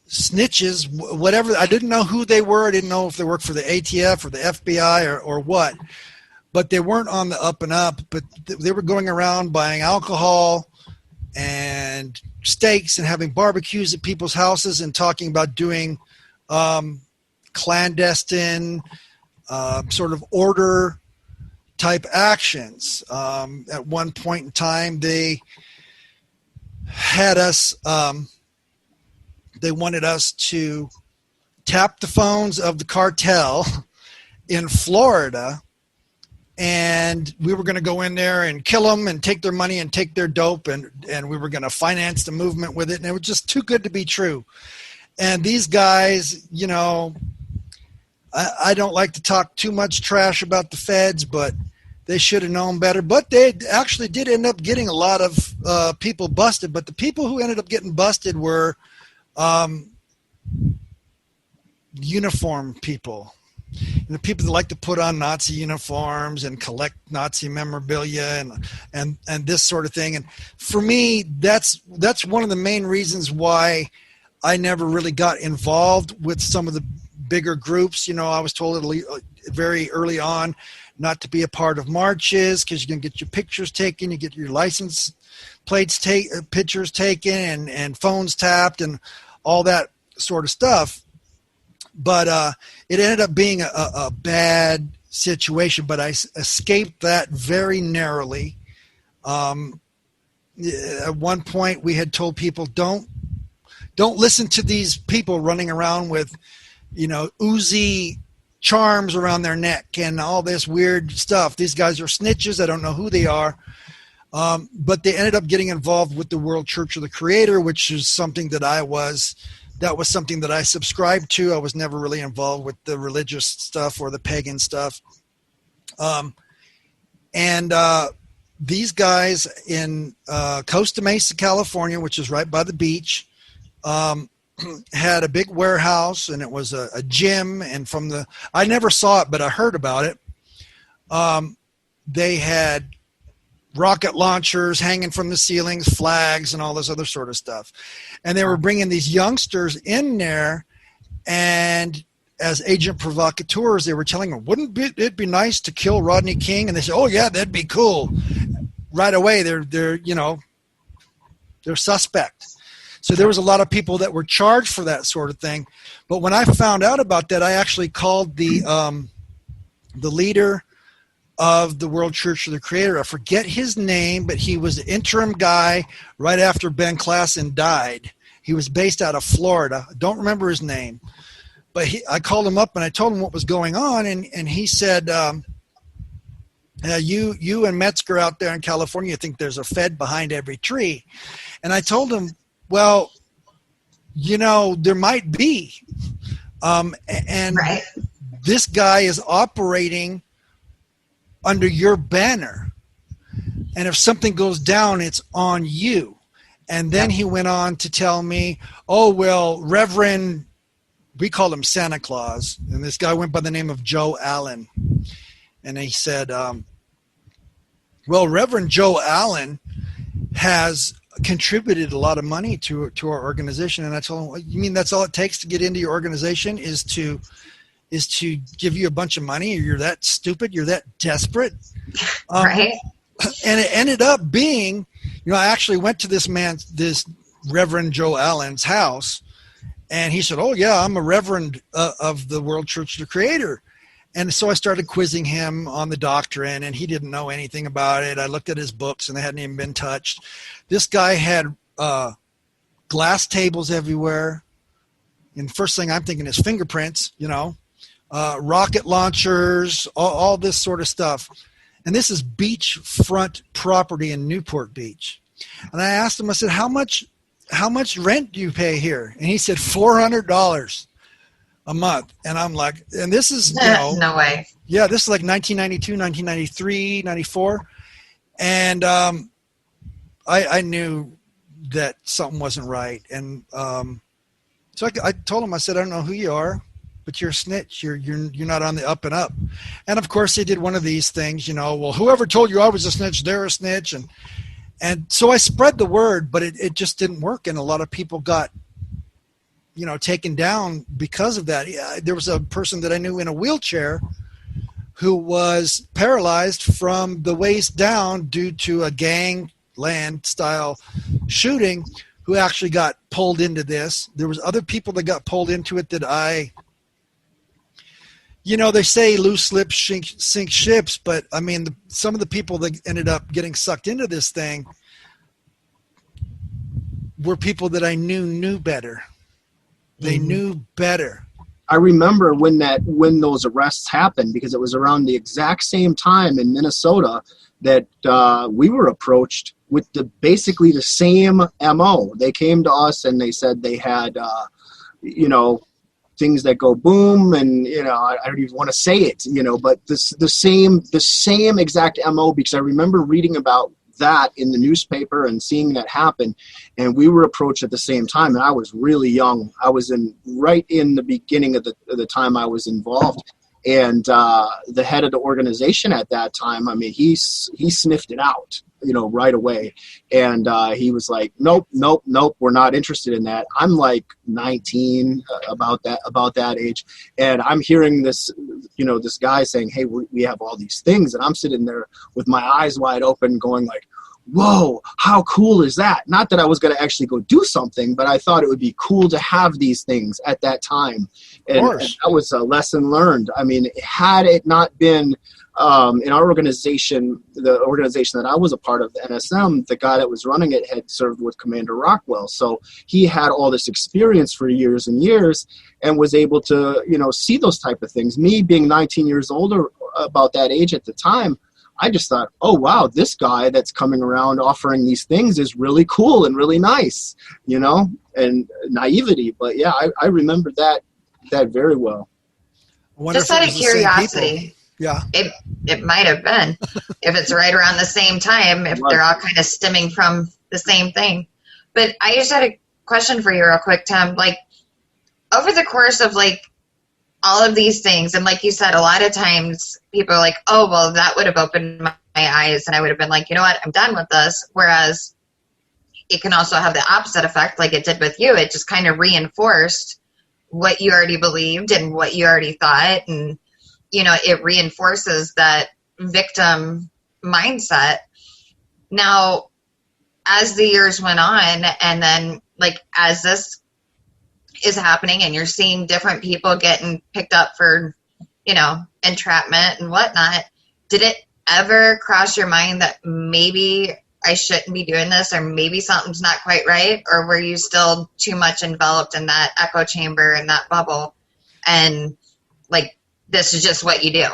snitches, whatever. I didn't know who they were. I didn't know if they worked for the ATF or the FBI or what, but they weren't on the up and up, but they were going around buying alcohol and steaks and having barbecues at people's houses and talking about doing clandestine sort of order type actions. At one point in time, they had us, they wanted us to tap the phones of the cartel in Florida, and we were going to go in there and kill them and take their money and take their dope, and we were going to finance the movement with it, and it was just too good to be true. And these guys, I don't like to talk too much trash about the feds, but they should have known better. But they actually did end up getting a lot of people busted, but the people who ended up getting busted were uniform people. The people that like to put on Nazi uniforms and collect Nazi memorabilia and this sort of thing. And for me, that's one of the main reasons why I never really got involved with some of the bigger groups. I was told very early on not to be a part of marches because you're going to get your pictures taken, you get your license plates pictures taken and phones tapped and all that sort of stuff. But it ended up being a bad situation, but I escaped that very narrowly. At one point we had told people, don't listen to these people running around with, Uzi charms around their neck and all this weird stuff. These guys are snitches. I don't know who they are. But they ended up getting involved with the World Church of the Creator, which is something that was something that I subscribed to. I was never really involved with the religious stuff or the pagan stuff. These guys in Costa Mesa, California, which is right by the beach, had a big warehouse, and it was a gym. And I never saw it, but I heard about it. They had rocket launchers hanging from the ceilings, flags, and all this other sort of stuff. And they were bringing these youngsters in there, and as agent provocateurs, they were telling them, wouldn't it be nice to kill Rodney King? And they said, oh yeah, that'd be cool. Right away, they're suspect. So there was a lot of people that were charged for that sort of thing. But when I found out about that, I actually called the leader of the World Church of the Creator. I forget his name, but he was the interim guy right after Ben Klassen died. He was based out of Florida. I don't remember his name. But I called him up and I told him what was going on, and he said, you and Metzger out there in California think there's a Fed behind every tree. And I told him, well, there might be. And Right. this guy is operating under your banner. And if something goes down, it's on you. And then he went on to tell me, oh, well, Reverend, we call him Santa Claus. And this guy went by the name of Joe Allen. And he said, well, Reverend Joe Allen has contributed a lot of money to our organization. And I told him, well, you mean that's all it takes to get into your organization is to give you a bunch of money? Or you're that stupid? You're that desperate? Right. And it ended up being, I actually went to this Reverend Joe Allen's house, and he said, oh yeah, I'm a reverend of the World Church of the Creator. And so I started quizzing him on the doctrine, and he didn't know anything about it. I looked at his books, and they hadn't even been touched. This guy had glass tables everywhere. And the first thing I'm thinking is fingerprints, rocket launchers, all this sort of stuff. And this is beachfront property in Newport Beach. And I asked him, I said, how much rent do you pay here? And he said, $400 a month. And I'm like, and this is, no way. Yeah, this is like 1992, 1993, 94. And I knew that something wasn't right. And so I told him, I said, I don't know who you are, but you're a snitch. You're not on the up and up. And of course they did one of these things, well, whoever told you I was a snitch, they're a snitch. And so I spread the word, but it just didn't work. And a lot of people got, taken down because of that. Yeah, there was a person that I knew in a wheelchair who was paralyzed from the waist down due to a gangland style shooting, who actually got pulled into this. There was other people that got pulled into it that they say loose lips sink ships, but I mean, some of the people that ended up getting sucked into this thing were people that I knew better. They knew better. I remember when those arrests happened, because it was around the exact same time in Minnesota that we were approached with basically the same MO. They came to us and they said they had, things that go boom, and I don't even want to say it, but the same exact MO, because I remember reading about that in the newspaper and seeing that happen, and we were approached at the same time. And I was really young. I was right in the beginning of the time I was involved. And the head of the organization at that time, I mean, he sniffed it out, right away. And he was like, nope, we're not interested in that. I'm like 19, about that age. And I'm hearing this, this guy saying, hey, we have all these things. And I'm sitting there with my eyes wide open going like, whoa, how cool is that? Not that I was going to actually go do something, but I thought it would be cool to have these things at that time. And that was a lesson learned. I mean, had it not been in our organization, the organization that I was a part of, the NSM, the guy that was running it had served with Commander Rockwell. So he had all this experience for years and years and was able to, see those type of things. Me being 19 years old, or about that age at the time, I just thought, oh, wow, this guy that's coming around offering these things is really cool and really nice, and naivety. But yeah, I remember that very well. Just out of curiosity, yeah, it might have been if it's right around the same time, if they're all kind of stemming from the same thing. But I just had a question for you real quick, Tim. Like, over the course of all of these things, and like you said, a lot of times people are like, oh, well, that would have opened my eyes, and I would have been like, you know what, I'm done with this. Whereas it can also have the opposite effect, like it did with you. It just kind of reinforced what you already believed and what you already thought, and it reinforces that victim mindset. Now, as the years went on, and then as this is happening and you're seeing different people getting picked up for, entrapment and whatnot, did it ever cross your mind that maybe I shouldn't be doing this, or maybe something's not quite right? Or were you still too much enveloped in that echo chamber and that bubble and like this is just what you do?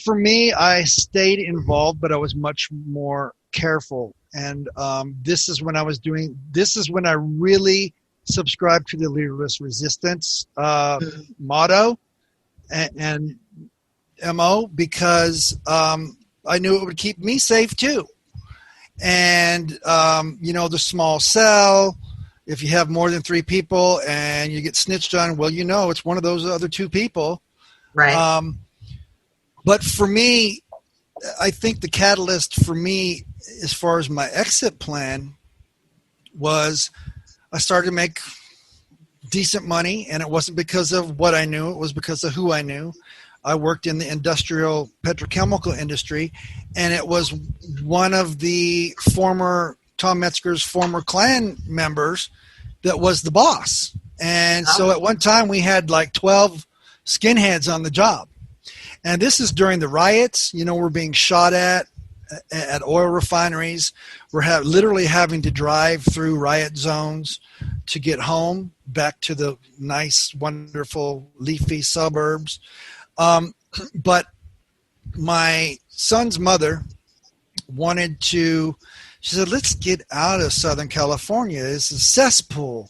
For me, I stayed involved, but I was much more careful. And this is when I really subscribed to the leaderless resistance motto and MO, because I knew it would keep me safe too. And, the small cell, if you have more than 3 people and you get snitched on, well, it's one of those other 2 people. Right. But for me, I think the catalyst for me, as far as my exit plan, was I started to make decent money, and it wasn't because of what I knew. It was because of who I knew. I worked in the industrial petrochemical industry, and it was one of the former Tom Metzger's former Klan members that was the boss. And so at one time we had like 12 skinheads on the job. And this is during the riots. We're being shot at oil refineries. We're literally having to drive through riot zones to get home back to the nice, wonderful, leafy suburbs. But my son's mother she said, let's get out of Southern California. It's a cesspool.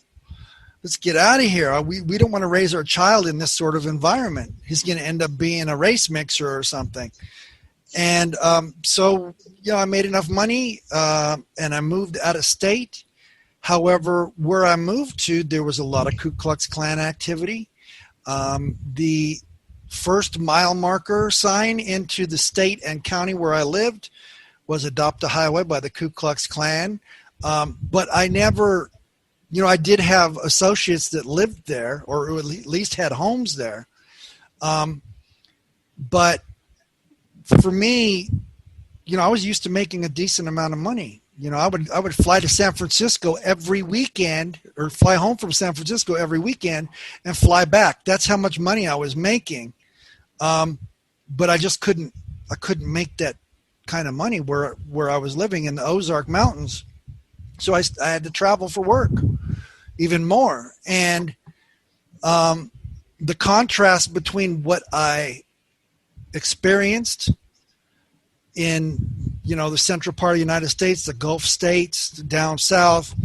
Let's get out of here. We don't want to raise our child in this sort of environment. He's going to end up being a race mixer or something. And so I made enough money and I moved out of state. However, where I moved to, there was a lot of Ku Klux Klan activity. The first mile marker sign into the state and county where I lived was Adopt a Highway by the Ku Klux Klan. But I never... I did have associates that lived there, or at least had homes there. But for me, I was used to making a decent amount of money. I would fly to San Francisco every weekend, or fly home from San Francisco every weekend and fly back. That's how much money I was making. But I just couldn't make that kind of money where I was living in the Ozark Mountains. So I had to travel for work even more. And the contrast between what I experienced in, the central part of the United States, the Gulf states, down south,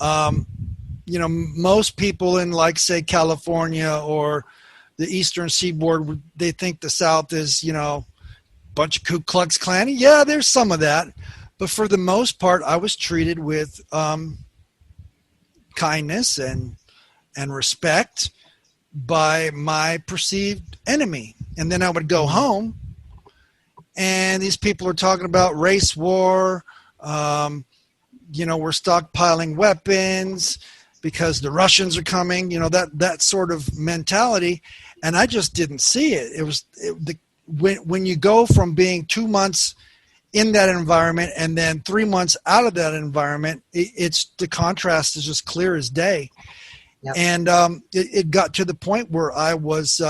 most people in, like, say, California or the Eastern Seaboard, they think the South is, a bunch of Ku Klux Klan. Yeah, there's some of that. But for the most part, I was treated with kindness and respect by my perceived enemy. And then I would go home, and these people are talking about race war. We're stockpiling weapons because the Russians are coming. That sort of mentality, and I just didn't see it. When you go from being 2 months in that environment and then 3 months out of that environment, it's the contrast is just clear as day. Yep. And it got to the point where I was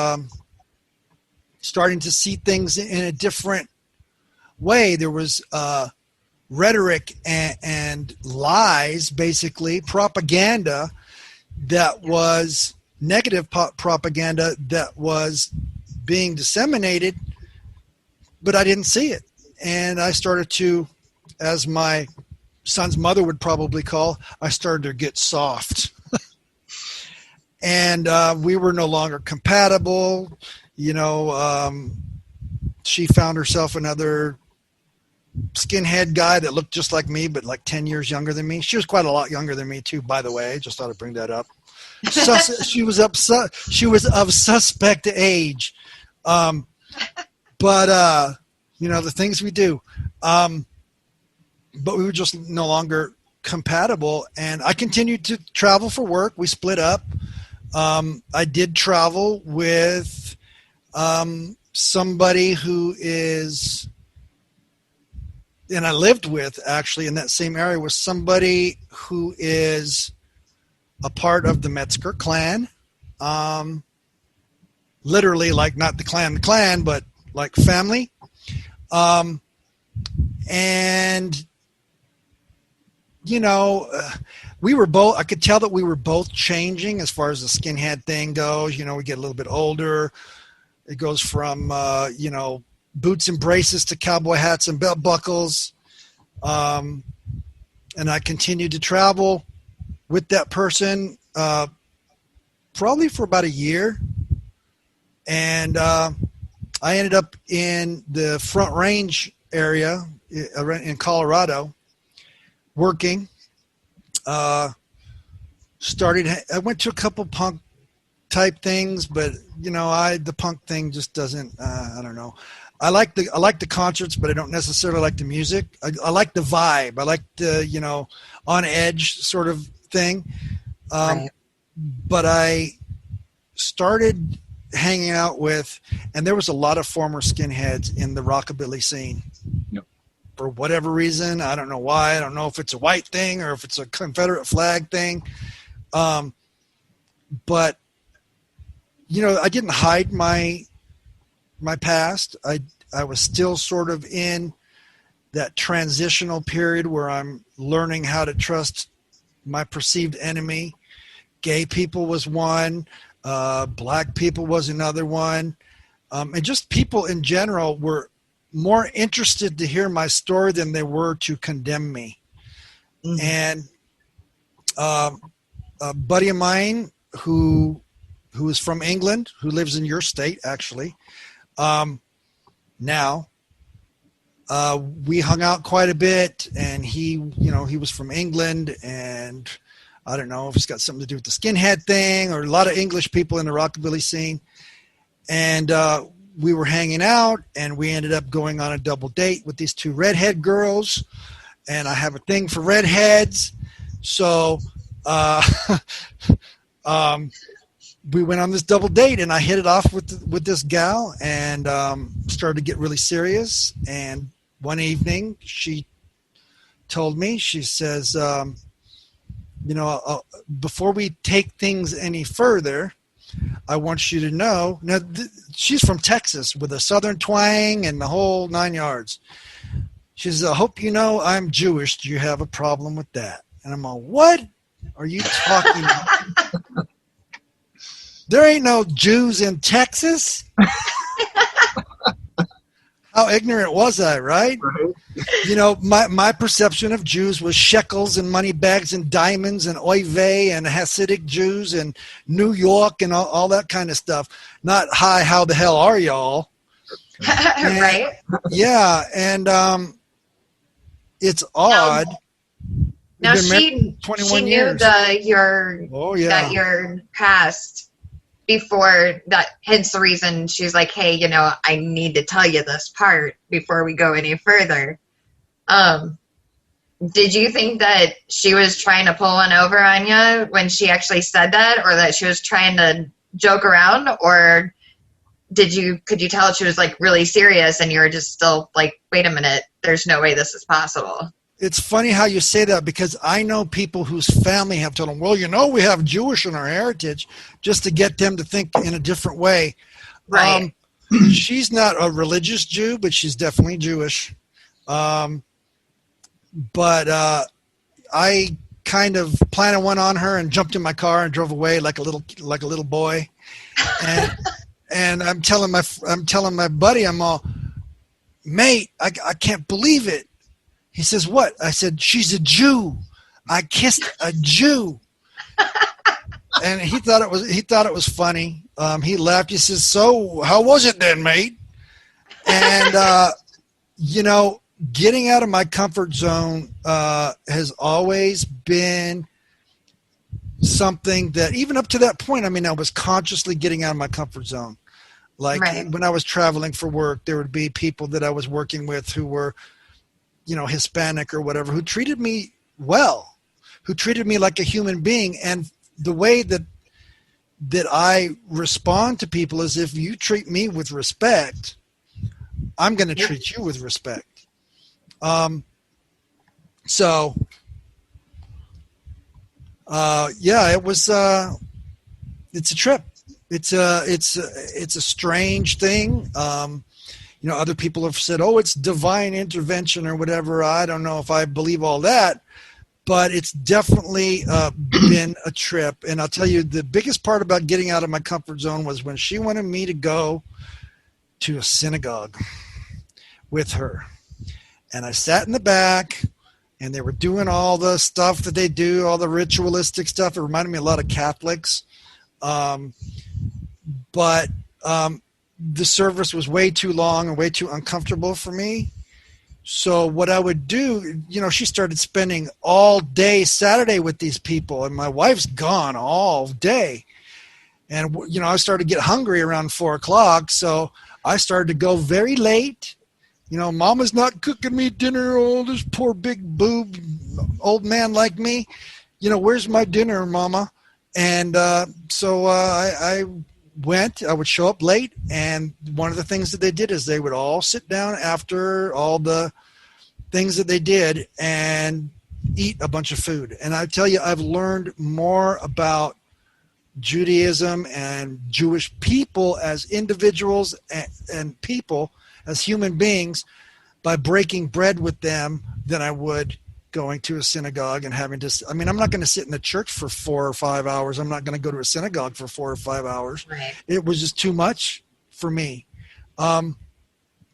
starting to see things in a different way. There was rhetoric and lies, basically propaganda that was negative propaganda that was being disseminated, but I didn't see it. And I started to, as my son's mother would probably call, I started to get soft. And we were no longer compatible. She found herself another skinhead guy that looked just like me, but like 10 years younger than me. She was quite a lot younger than me too, by the way. Just thought I'd bring that up. She was of suspect age. But the things we do. But we were just no longer compatible. And I continued to travel for work. We split up. I did travel with somebody who is, and I lived with actually in that same area, was somebody who is a part of the Metzger clan. Literally, like not the clan, but like family. And we were both, I could tell that we were both changing as far as the skinhead thing goes. We get a little bit older. It goes from, boots and braces to cowboy hats and belt buckles. And I continued to travel with that person probably for about a year. And I ended up in the Front Range area in Colorado working. I went to a couple punk type things, but the punk thing just doesn't, I don't know. I like the concerts, but I don't necessarily like the music. I like the vibe. I like the, on edge sort of thing. Right. But I started hanging out with, and there was a lot of former skinheads in the rockabilly scene. Yep. For whatever reason. I don't know why. I don't know if it's a white thing or if it's a Confederate flag thing. But, I didn't hide my past. I was still sort of in that transitional period where I'm learning how to trust my perceived enemy. Gay people was one. Black people was another one. And just people in general were more interested to hear my story than they were to condemn me. Mm-hmm. And a buddy of mine who is from England, who lives in your state, actually, now, we hung out quite a bit, and he was from England, and I don't know if it's got something to do with the skinhead thing or a lot of English people in the rockabilly scene. And we were hanging out, and we ended up going on a double date with these two redhead girls, and I have a thing for redheads. So we went on this double date, and I hit it off with this gal, and started to get really serious. And one evening she told me, she says, before we take things any further, I want you to know. Now, she's from Texas with a southern twang and the whole 9 yards. She says, I hope you know I'm Jewish. Do you have a problem with that? And I'm like, what are you talking about? There ain't no Jews in Texas. How ignorant was I, right? My perception of Jews was shekels and money bags and diamonds and oy vey and Hasidic Jews and New York and all that kind of stuff. Not, hi, how the hell are y'all? And, right? Yeah, and it's odd. Now she knew years. that your past before that, hence the reason she's like, hey, I need to tell you this part before we go any further. Did you think that she was trying to pull one over on you when she actually said that, or that she was trying to joke around, or could you tell she was like really serious and you were just still like, wait a minute, there's no way this is possible? It's funny how you say that, because I know people whose family have told them, well, we have Jewish in our heritage, just to get them to think in a different way. Right. She's not a religious Jew, but she's definitely Jewish. But I kind of planted one on her and jumped in my car and drove away like a little boy. And I'm telling my buddy, I'm all, mate, I can't believe it. He says, what? I said, she's a Jew. I kissed a Jew. And he thought it was funny. He laughed. He says, so how was it then, mate? And, getting out of my comfort zone has always been something that, even up to that point, I was consciously getting out of my comfort zone. Like when I was traveling for work, there would be people that I was working with who were, Hispanic or whatever, who treated me well, who treated me like a human being. And the way that I respond to people is, if you treat me with respect, I'm going to treat you with respect. So it was, it's a trip. It's a strange thing. Other people have said, oh, it's divine intervention or whatever. I don't know if I believe all that, but it's definitely been a trip. And I'll tell you, the biggest part about getting out of my comfort zone was when she wanted me to go to a synagogue with her. And I sat in the back, and they were doing all the stuff that they do, all the ritualistic stuff. It reminded me a lot of Catholics. But the service was way too long and way too uncomfortable for me. So what I would do, she started spending all day Saturday with these people, and my wife's gone all day. And, I started to get hungry around 4:00. So I started to go very late. Mama's not cooking me dinner. Oh, this poor big boob old man like me. Where's my dinner, Mama? And so I went. I would show up late, and one of the things that they did is they would all sit down after all the things that they did and eat a bunch of food. And I tell you, I've learned more about Judaism and Jewish people as individuals and people as human beings by breaking bread with them than I would going to a synagogue and having to, I'm not going to sit in the church for 4 or 5 hours. I'm not going to go to a synagogue for 4 or 5 hours. Right. It was just too much for me. But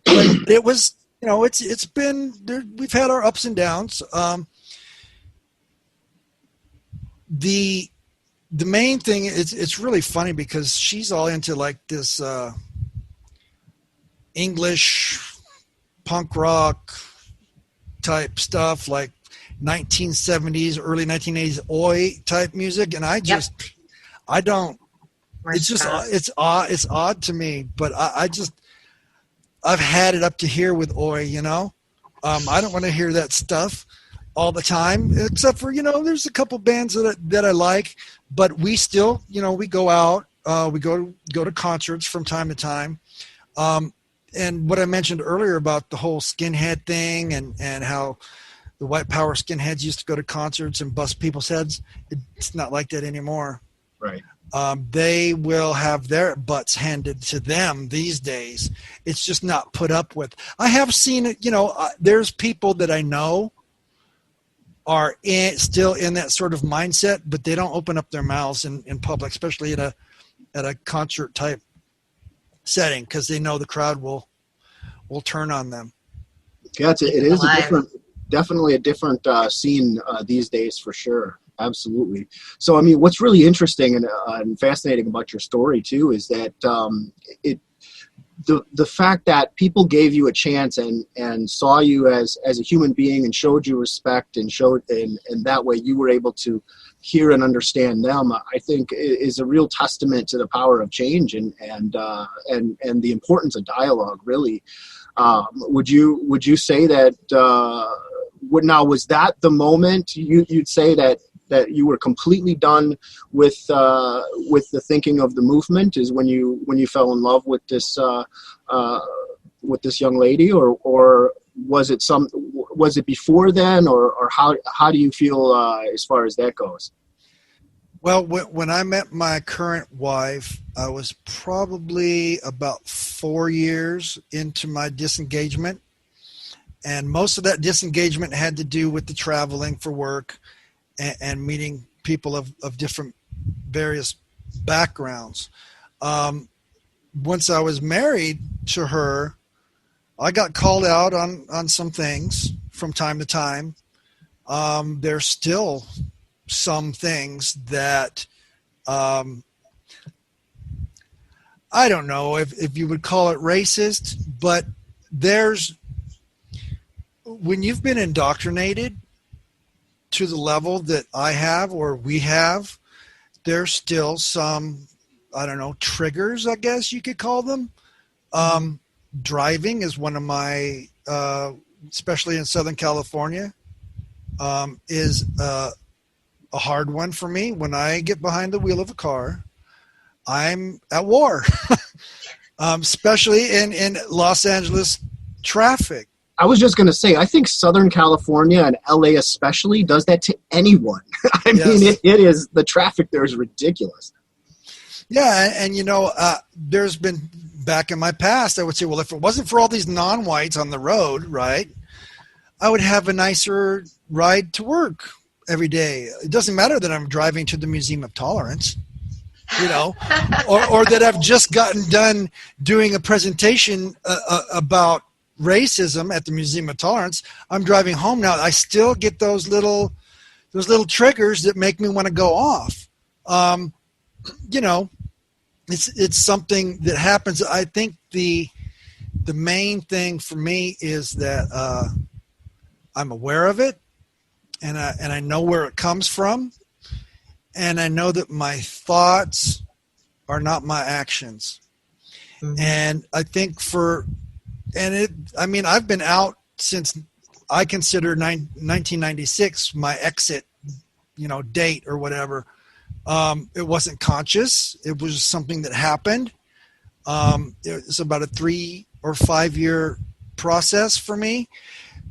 it was, it's been, we've had our ups and downs. The main thing is, it's really funny because she's all into like this English punk rock type stuff, like 1970s, early 1980s oi type music, and I don't. It's just it's odd to me, but I've had it up to here with oi. I don't want to hear that stuff all the time, except for there's a couple bands that I like, but we still we go out, we go to concerts from time to time. And what I mentioned earlier about the whole skinhead thing and how the white power skinheads used to go to concerts and bust people's heads, it's not like that anymore. Right. They will have their butts handed to them these days. It's just not put up with. I have seen it, there's people that I know are still in that sort of mindset, but they don't open up their mouths in public, especially at a concert type setting, because they know the crowd will turn on them. Yeah, it is definitely a different scene these days for sure. Absolutely. So, what's really interesting and fascinating about your story too is that the fact that people gave you a chance and saw you as a human being and showed you respect and that way you were able to hear and understand them, I think is a real testament to the power of change and the importance of dialogue, really. Would you say that was that the moment you'd say that you were completely done with the thinking of the movement is when you fell in love with this young lady, or was it before then, or how do you feel as far as that goes? Well, when I met my current wife, I was probably about 4 years into my disengagement, and most of that disengagement had to do with the traveling for work and meeting people of different various backgrounds. Once I was married to her, I got called out on some things from time to time. There's still some things that I don't know if you would call it racist, but when you've been indoctrinated to the level that I have or we have, there's still some, I don't know, triggers, I guess you could call them. Driving is one of my, especially in Southern California, is a hard one for me. When I get behind the wheel of a car, I'm at war, especially in Los Angeles traffic. I was just going to say, I think Southern California and LA especially does that to anyone. Yes. It is, the traffic there is ridiculous. Yeah. And there's been, back in my past, I would say, well, if it wasn't for all these non-whites on the road, right, I would have a nicer ride to work. every day. It doesn't matter that I'm driving to the Museum of Tolerance, or that I've just gotten done doing a presentation about racism at the Museum of Tolerance. I'm driving home now. I still get those little triggers that make me want to go off. It's something that happens. I think the main thing for me is that I'm aware of it, and I know where it comes from, and I know that my thoughts are not my actions. Mm-hmm. And I think I've been out since I consider 1996 my exit, date or whatever. It wasn't conscious. It was something that happened. It was about a 3 or 5 year process for me.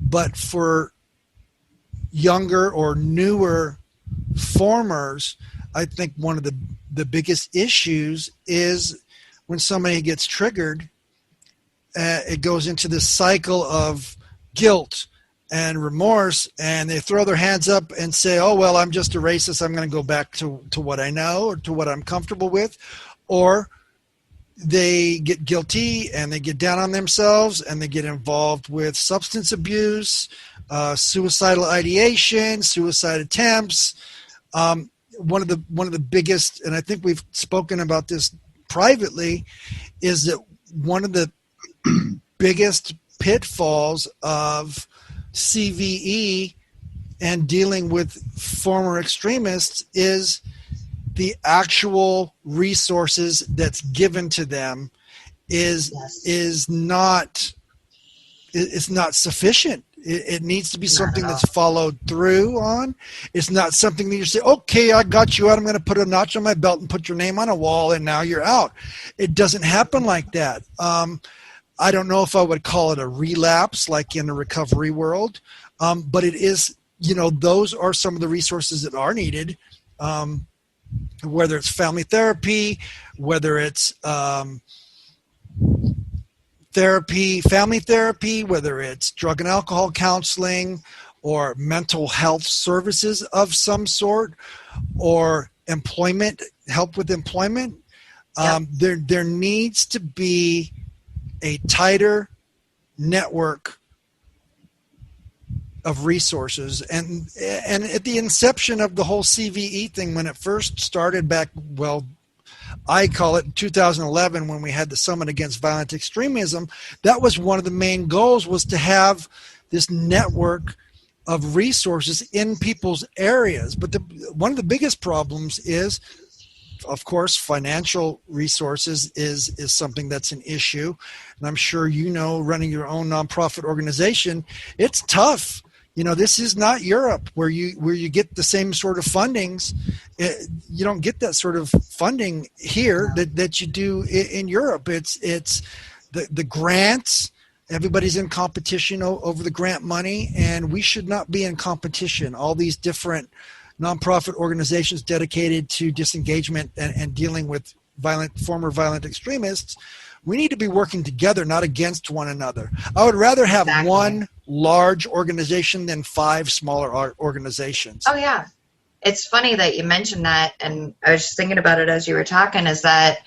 But for younger or newer formers, I think one of the biggest issues is when somebody gets triggered, it goes into this cycle of guilt and remorse, and they throw their hands up and say, oh, well, I'm just a racist. I'm going to go back to what I know or to what I'm comfortable with. Or they get guilty and they get down on themselves and they get involved with substance abuse, suicidal ideation, suicide attempts. One of the biggest, and I think we've spoken about this privately, is that one of the biggest pitfalls of CVE and dealing with former extremists is the actual resources that's given to them is not sufficient. It needs to be something that's followed through on. It's not something that you say, okay, I got you out. I'm going to put a notch on my belt and put your name on a wall and now you're out. It doesn't happen like that. I don't know if I would call it a relapse like in the recovery world, but it is, those are some of the resources that are needed, whether it's family therapy, whether it's family therapy, whether it's drug and alcohol counseling or mental health services of some sort, or help with employment. Yep. There needs to be a tighter network of resources. And at the inception of the whole CVE thing, when it first started back, I call it 2011, when we had the Summit Against Violent Extremism, that was one of the main goals, was to have this network of resources in people's areas. But one of the biggest problems is, of course, financial resources is something that's an issue. And I'm sure running your own nonprofit organization, it's tough. This is not Europe where you get the same sort of fundings. You don't get that sort of funding here that you do in Europe. It's the grants. Everybody's in competition over the grant money, and we should not be in competition. All these different nonprofit organizations dedicated to disengagement and dealing with former violent extremists, we need to be working together, not against one another. I would rather have one large organization than 5 smaller organizations. Oh, yeah. It's funny that you mentioned that, and I was just thinking about it as you were talking, is that,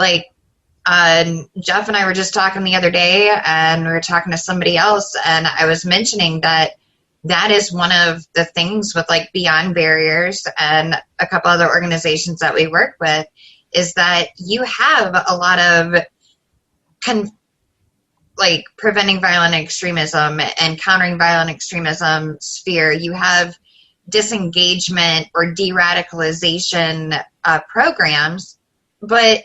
Jeff and I were just talking the other day, and we were talking to somebody else, and I was mentioning that is one of the things with, Beyond Barriers and a couple other organizations that we work with, is that you have a lot of preventing violent extremism and countering violent extremism sphere. You have disengagement or de-radicalization programs, but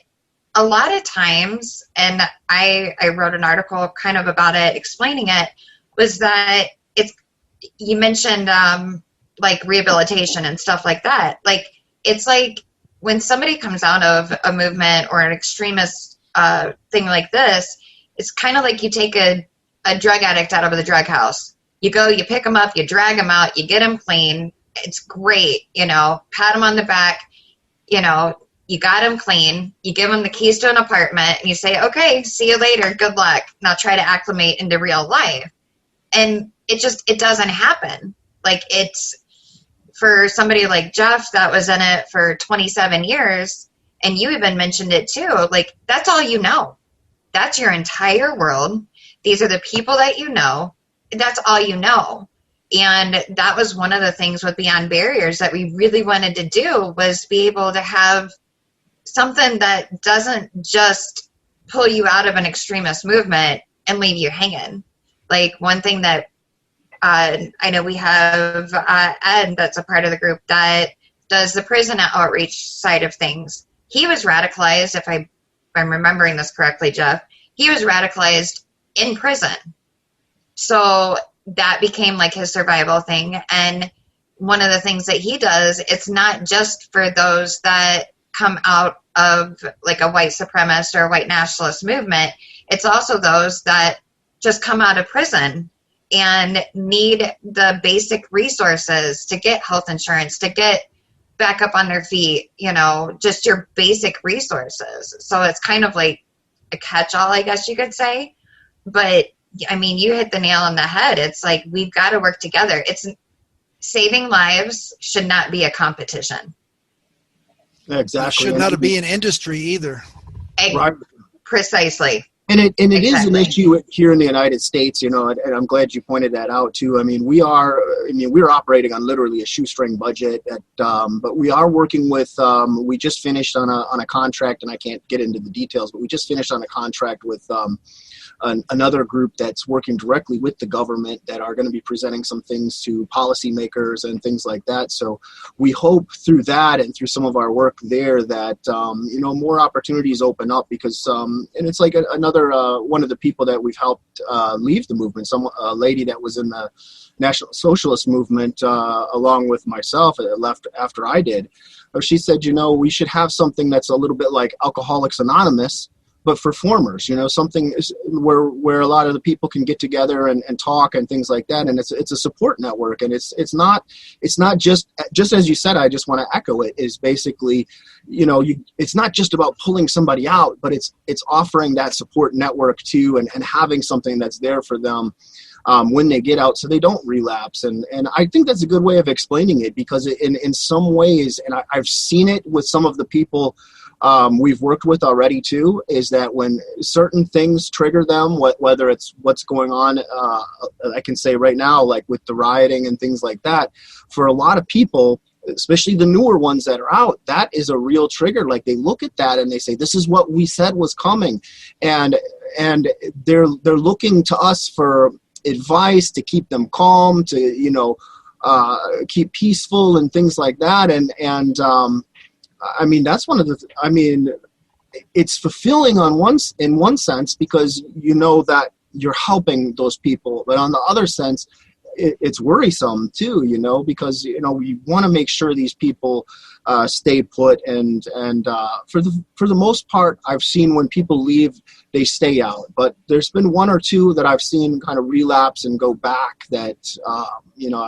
a lot of times, and I wrote an article kind of about it, explaining it, was that you mentioned rehabilitation and stuff like that. It's like when somebody comes out of a movement or an extremist thing like this, it's kind of like you take a drug addict out of the drug house. You go, you pick them up, you drag them out, you get them clean. It's great, pat them on the back, you got them clean. You give them the keys to an apartment and you say, okay, see you later. Good luck. Now try to acclimate into real life. And it doesn't happen. It's for somebody like Jeff that was in it for 27 years, and you even mentioned it too, like that's all you know. That's your entire world. These are the people that you know. That's all you know. And that was one of the things with Beyond Barriers that we really wanted to do, was be able to have something that doesn't just pull you out of an extremist movement and leave you hanging. Like one thing that I know we have Ed, that's a part of the group that does the prison outreach side of things. He was radicalized, if I'm remembering this correctly, Jeff, he was radicalized in prison. So that became like his survival thing. And one of the things that he does, it's not just for those that come out of like a white supremacist or a white nationalist movement. It's also those that just come out of prison and need the basic resources to get health insurance, to get back up on their feet, you know, just your basic resources. So it's kind of like a catch-all, I guess you could say. But I mean, you hit the nail on the head. It's like, we've got to work together. It's saving lives should not be a competition. Exactly. It should not be an industry either. Right. Precisely. And it Exactly. is an issue here in the United States, you know, and I'm glad you pointed that out too. I mean, we're operating on literally a shoestring budget, but we are working with, we just finished on a contract, and I can't get into the details, but we just finished on a contract with another group that's working directly with the government that are going to be presenting some things to policymakers and things like that. So we hope through that and through some of our work there that, you know, more opportunities open up, because, and it's like another one of the people that we've helped leave the movement, a lady that was in the National Socialist movement along with myself, left after I did. She said, you know, we should have something that's a little bit like Alcoholics Anonymous, but for formers, you know, something where a lot of the people can get together and talk and things like that. And it's a support network. And it's not just as you said, I just want to echo it, is basically, you know, it's not just about pulling somebody out, but it's offering that support network too, and having something that's there for them when they get out, so they don't relapse. And I think that's a good way of explaining it, because in some ways, and I've seen it with some of the people we've worked with already too, is that when certain things trigger them, whether it's what's going on, I can say right now, like with the rioting and things like that, for a lot of people, especially the newer ones that are out, that is a real trigger. Like they look at that and they say, this is what we said was coming. And they're looking to us for advice to keep them calm, to, you know, keep peaceful and things like that. And I mean, that's one of it's fulfilling in one sense, because you know that you're helping those people. But on the other sense, it's worrisome too, you know, because, you know, we want to make sure these people stay put. And for the most part, I've seen when people leave, they stay out. But there's been one or two that I've seen kind of relapse and go back that, you know,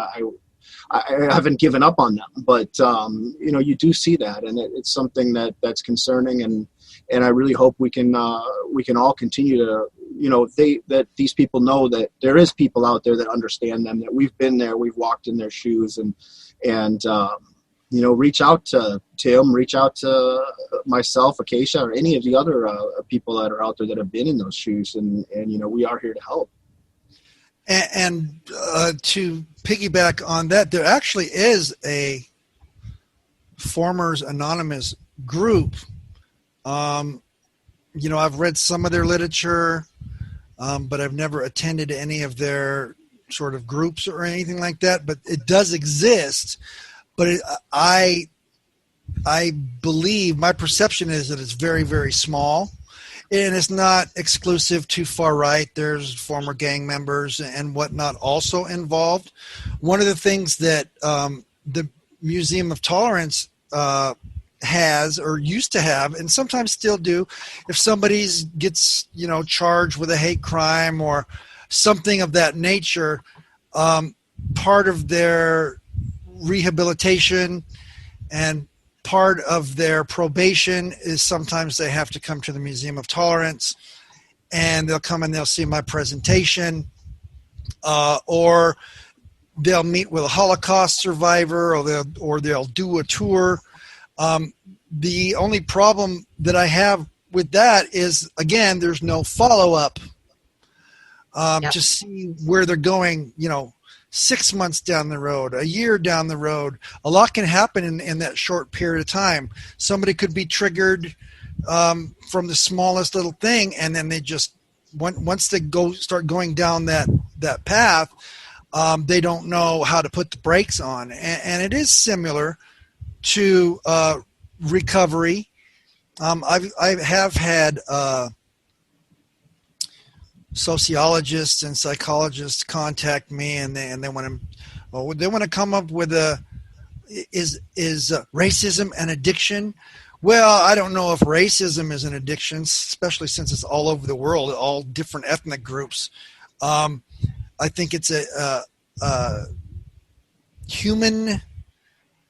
I haven't given up on them, but you know, you do see that, and it's something that's concerning, and I really hope we can all continue to, you know, that these people know that there is people out there that understand them, that we've been there, we've walked in their shoes, and you know, reach out to Tim, reach out to myself, Acacia, or any of the other people that are out there that have been in those shoes, and you know, we are here to help. And to piggyback on that, there actually is a Formers Anonymous group. You know, I've read some of their literature, but I've never attended any of their sort of groups or anything like that. But it does exist. But I believe, my perception is that it's very, very small. And it's not exclusive to far right. There's former gang members and whatnot also involved. One of the things that the Museum of Tolerance has, or used to have, and sometimes still do, if somebody gets, you know, charged with a hate crime or something of that nature, part of their rehabilitation and part of their probation is sometimes they have to come to the Museum of Tolerance, and they'll come and they'll see my presentation, or they'll meet with a Holocaust survivor, or they'll do a tour. The only problem that I have with that is, again, there's no follow-up. To see where they're going, 6 months down the road, a year down the road. A lot can happen in that short period of time. Somebody could be triggered from the smallest little thing, and then they just, once they start going down that path, they don't know how to put the brakes on. And it is similar to recovery. I have had sociologists and psychologists contact me, and they want to come up with is racism an addiction? Well, I don't know if racism is an addiction, especially since it's all over the world, all different ethnic groups. I think it's a human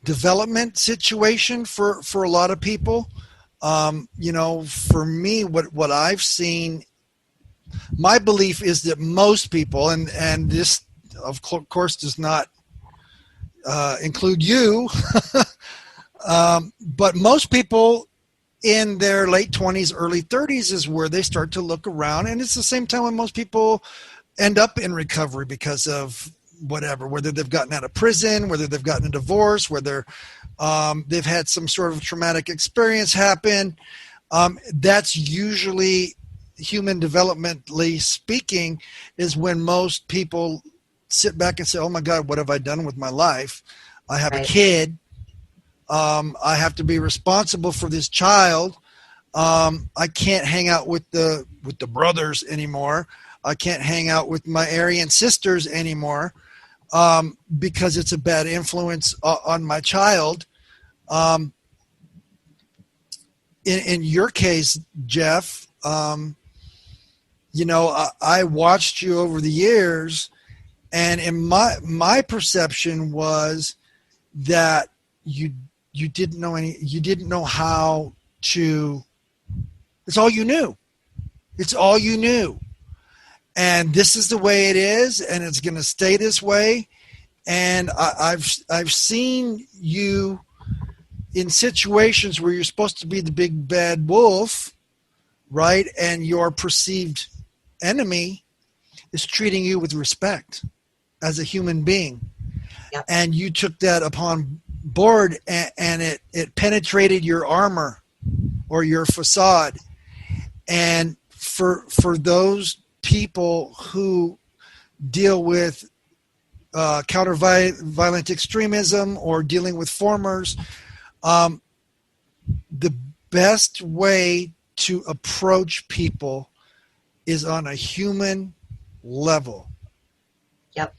development situation for a lot of people. For me, what I've seen, my belief is that most people, and this of course does not include you, but most people in their late 20s, early 30s is where they start to look around. And it's the same time when most people end up in recovery because of whatever, whether they've gotten out of prison, whether they've gotten a divorce, whether they've had some sort of traumatic experience happen. That's usually, human developmentally speaking, is when most people sit back and say, oh my God, what have I done with my life? I have a kid. I have to be responsible for this child. I can't hang out with the brothers anymore. I can't hang out with my Aryan sisters anymore because it's a bad influence on my child. In your case, Jeff, I watched you over the years, and in my perception was that you didn't know how to. It's all you knew. It's all you knew. And this is the way it is, and it's going to stay this way. And I've seen you in situations where you're supposed to be the big bad wolf, right? And your perceived enemy is treating you with respect as a human being. Yep. And you took that upon board, and it penetrated your armor or your facade. And for those people who deal with counter-violent extremism or dealing with formers, the best way to approach people is on a human level. Yep.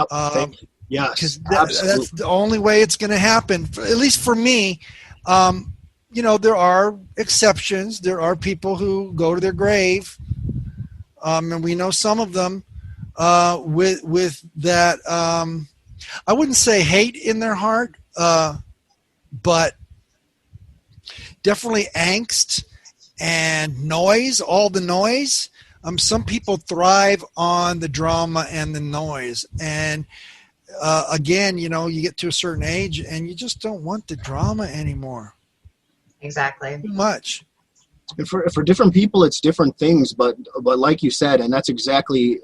Thank you. Yes, because that's the only way it's going to happen. At least for me, there are exceptions. There are people who go to their grave, and we know some of them with that. I wouldn't say hate in their heart, but definitely angst and noise. All the noise. Some people thrive on the drama and the noise, and again, you get to a certain age and you just don't want the drama anymore. Exactly. Too much. And for different people, it's different things, but like you said, and that's exactly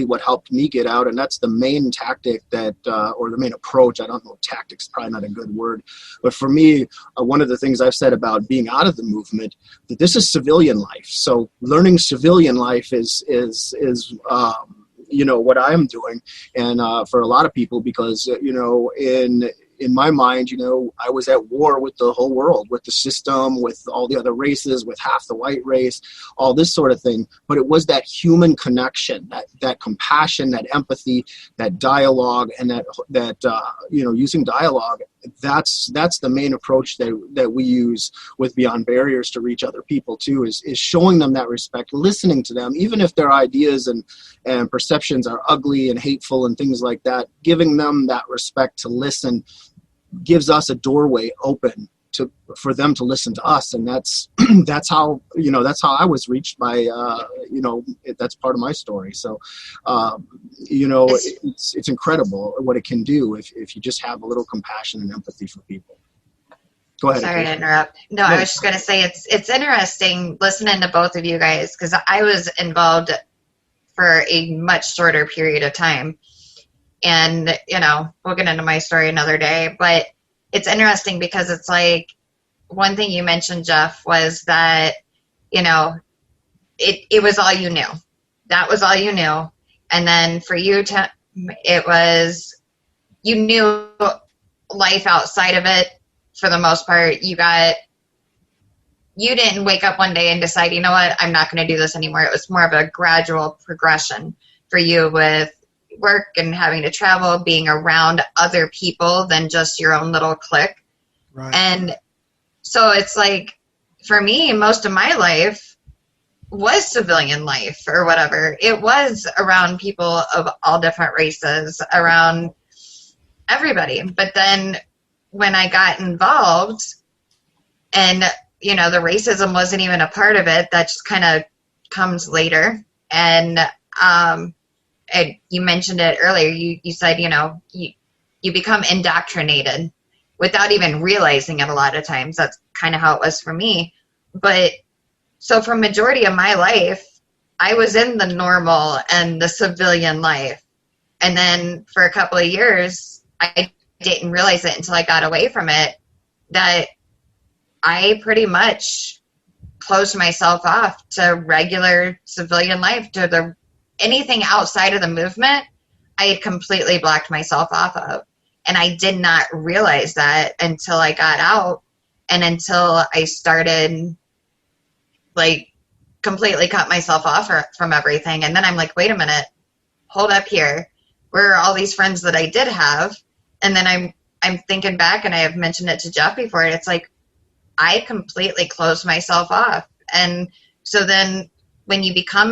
what helped me get out, and that's the main tactic or the main approach. I don't know, tactics probably not a good word, but for me, one of the things I've said about being out of the movement, that this is civilian life. So learning civilian life is what I'm doing, and for a lot of people, because in my mind, I was at war with the whole world, with the system, with all the other races, with half the white race, all this sort of thing. But it was that human connection, that compassion, that empathy, that dialogue, and that using dialogue. That's the main approach that we use with Beyond Barriers to reach other people too, is showing them that respect, listening to them, even if their ideas and perceptions are ugly and hateful and things like that. Giving them that respect to listen gives us a doorway open for them to listen to us. And that's that's how I was reached by that's part of my story. So it's incredible what it can do if you just have a little compassion and empathy for people. Go ahead. Sorry to interrupt. No, I was just going to say it's interesting listening to both of you guys, because I was involved for a much shorter period of time. And, we'll get into my story another day. But it's interesting because it's like one thing you mentioned, Jeff, was that, it was all you knew. That was all you knew. And then for you, it was, you knew life outside of it. For the most part, you didn't wake up one day and decide, you know what, I'm not going to do this anymore. It was more of a gradual progression for you with work and having to travel, being around other people than just your own little clique. Right. And so it's like, for me, most of my life was civilian life or whatever. It was around people of all different races, around everybody. But then when I got involved and, the racism wasn't even a part of it, that just kind of comes later. And you mentioned it earlier. You said, you become indoctrinated without even realizing it a lot of times. That's kind of how it was for me. But so for majority of my life, I was in the normal and the civilian life. And then for a couple of years, I didn't realize it until I got away from it, that I pretty much closed myself off to regular civilian life, to anything outside of the movement. I had completely blocked myself off of. And I did not realize that until I got out and until I started completely cut myself off from everything. And then I'm like, wait a minute, hold up here. Where are all these friends that I did have? And then I'm thinking back, and I have mentioned it to Jeff before, and it's like, I completely closed myself off. And so then when you become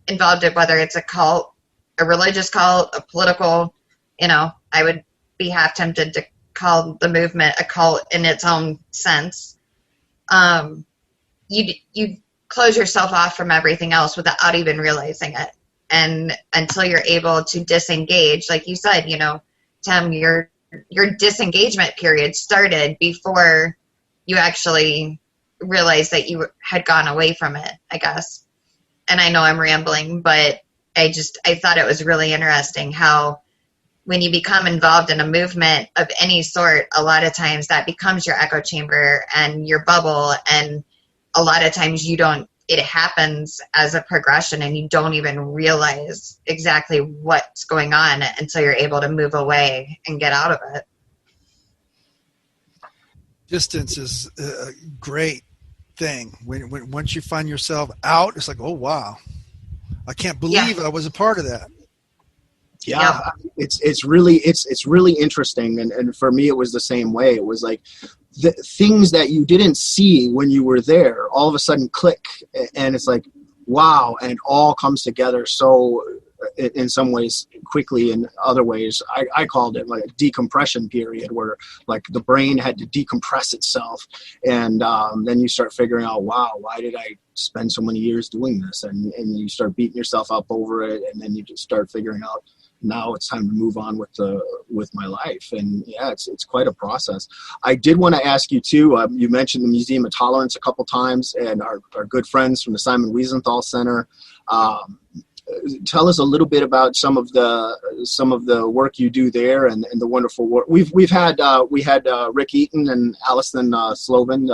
involved in, whether it's a cult, a religious cult, a political, I would be half tempted to call the movement a cult in its own sense. You close yourself off from everything else without even realizing it. And until you're able to disengage, like you said, Tim, your disengagement period started before you actually realized that you had gone away from it, I guess. And I know I'm rambling, but I thought it was really interesting how when you become involved in a movement of any sort, a lot of times that becomes your echo chamber and your bubble. And a lot of times it happens as a progression and you don't even realize exactly what's going on until you're able to move away and get out of it. Distance is a great thing. When once you find yourself out, it's like, oh wow, I can't believe I was a part of that. Yeah, it's really interesting, and for me it was the same way. It was like the things that you didn't see when you were there all of a sudden click, and it's like, wow, and it all comes together so in some ways quickly. In other ways, I called it like a decompression period, where like the brain had to decompress itself, and then you start figuring out, wow, why did I spend so many years doing this? And you start beating yourself up over it, and then you just start figuring out, now it's time to move on with my life. And yeah, it's quite a process. I did want to ask you too, you mentioned the Museum of Tolerance a couple times, and our good friends from the Simon Wiesenthal Center. Tell us a little bit about some of the work you do there and the wonderful work. We had Rick Eaton and Allison Slovin.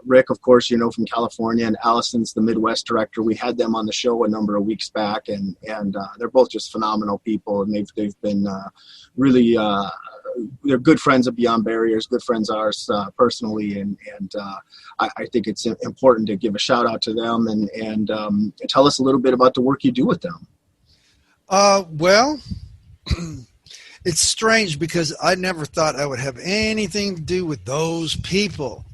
Rick, of course, from California, and Allison's the Midwest director. We had them on the show a number of weeks back, and they're both just phenomenal people, and they've been really they're good friends of Beyond Barriers, good friends of ours personally, and I think it's important to give a shout out to them and tell us a little bit about the work you do with them. Well, it's strange because I never thought I would have anything to do with those people.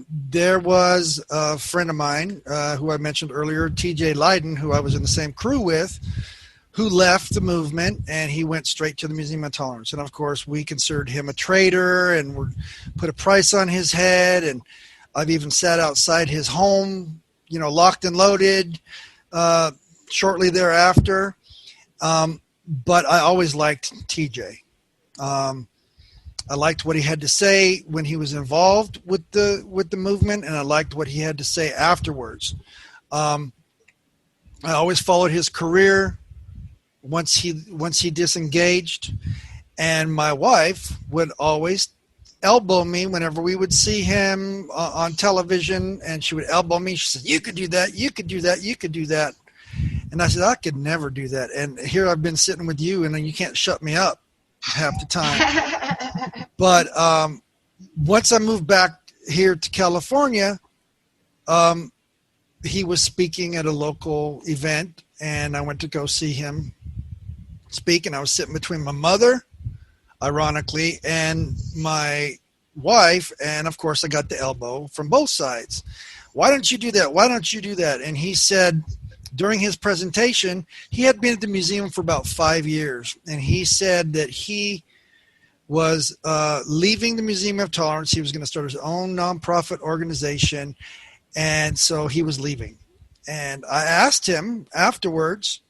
There was a friend of mine who I mentioned earlier, TJ Lydon, who I was in the same crew with, who left the movement, and he went straight to the Museum of Tolerance. And of course, we considered him a traitor and put a price on his head. And I've even sat outside his home, locked and loaded, shortly thereafter. But I always liked TJ. I liked what he had to say when he was involved with the movement, and I liked what he had to say afterwards. I always followed his career once he disengaged, and my wife would always elbow me whenever we would see him on television, and she would elbow me. She said, "You could do that, you could do that, you could do that." And I said, "I could never do that." And here I've been sitting with you, and then you can't shut me up half the time. But once I moved back here to California, he was speaking at a local event, and I went to go see him speak, and I was sitting between my mother, ironically, and my wife, and of course I got the elbow from both sides. "Why don't you do that? Why don't you do that?" And he said, during his presentation, he had been at the museum for about 5 years, and he said that he was leaving the Museum of Tolerance. He was going to start his own nonprofit organization, and so he was leaving. And I asked him afterwards